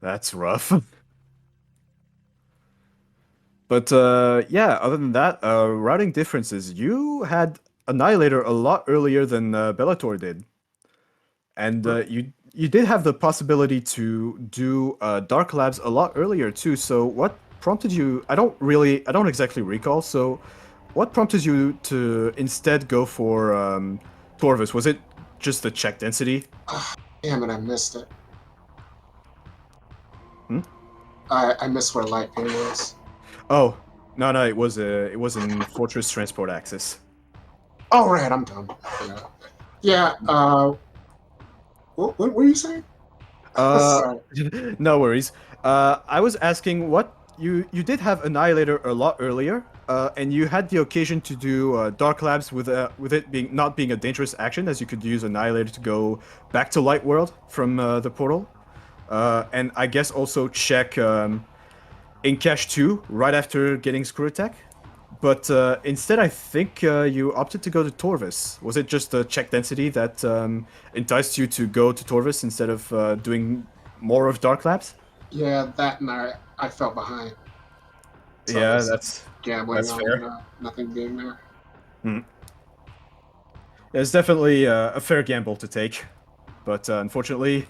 Speaker 1: that's rough. But yeah, other than that, routing differences. You had Annihilator a lot earlier than Bellator did, and you did have the possibility to do Dark Labs a lot earlier too. So what prompted you? I don't exactly recall. So what prompted you to instead go for Torvis? Was it just the check density?
Speaker 3: Damn it, I missed it.
Speaker 1: Hmm?
Speaker 3: I missed where Light Pain was.
Speaker 1: Oh, no, it was in Fortress Transport Access.
Speaker 3: Oh, right, I'm done. Yeah, what were you saying? Sorry.
Speaker 1: No worries. I was asking what you did have Annihilator a lot earlier, and you had the occasion to do Dark Labs with it being not being a dangerous action, as you could use Annihilator to go back to Light World from the portal, and I guess also check in Cache 2 right after getting Screw Attack. But instead, I think you opted to go to Torvis. Was it just the check density that enticed you to go to Torvis instead of doing more of Dark Labs?
Speaker 3: Yeah, that and I fell behind. So I
Speaker 1: Yeah,
Speaker 3: was
Speaker 1: that's
Speaker 3: gambling on
Speaker 1: fair.
Speaker 3: nothing being there.
Speaker 1: It's definitely a fair gamble to take, but unfortunately,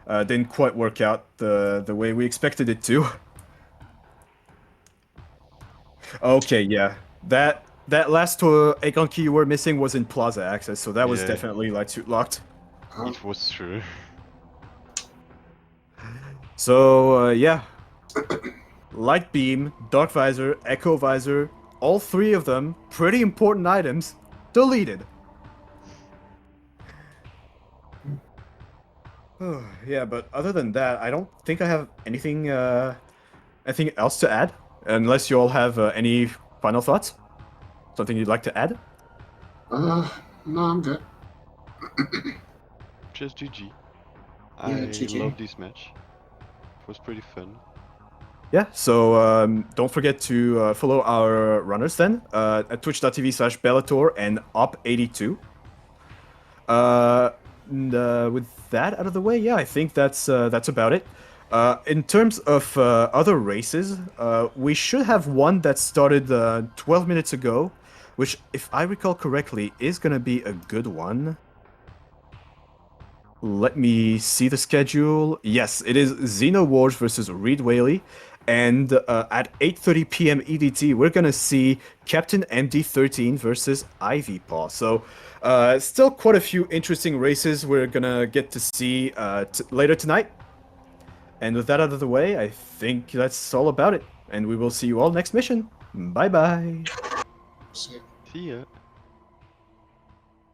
Speaker 1: didn't quite work out the way we expected it to. Okay, yeah, that last Aegon key you were missing was in Plaza Access, so that was
Speaker 2: Yeah.
Speaker 1: definitely light suit locked.
Speaker 2: It was true.
Speaker 1: So yeah, Light Beam, Dark Visor, Echo Visor, all three of them pretty important items deleted. Yeah, but other than that, I don't think I have anything else to add, unless you all have any final thoughts. Something you'd like to add?
Speaker 3: No, I'm good.
Speaker 2: Just GG.
Speaker 3: Yeah,
Speaker 2: I
Speaker 3: GG.
Speaker 2: love this match. It was pretty fun.
Speaker 1: Yeah, so don't forget to follow our runners then at twitch.tv/Bellator and awp82. With that out of the way, yeah, I think that's about it. In terms of other races, we should have one that started 12 minutes ago, which, if I recall correctly, is going to be a good one. Let me see the schedule. Yes, it is Xeno Wars versus Reed Whaley. And at 8:30 p.m. EDT, we're going to see Captain MD13 versus Ivy Paw. So, still quite a few interesting races we're going to get to see later tonight. And with that out of the way, I think that's all about it. And we will see you all next mission. Bye-bye.
Speaker 3: See ya.
Speaker 2: See ya.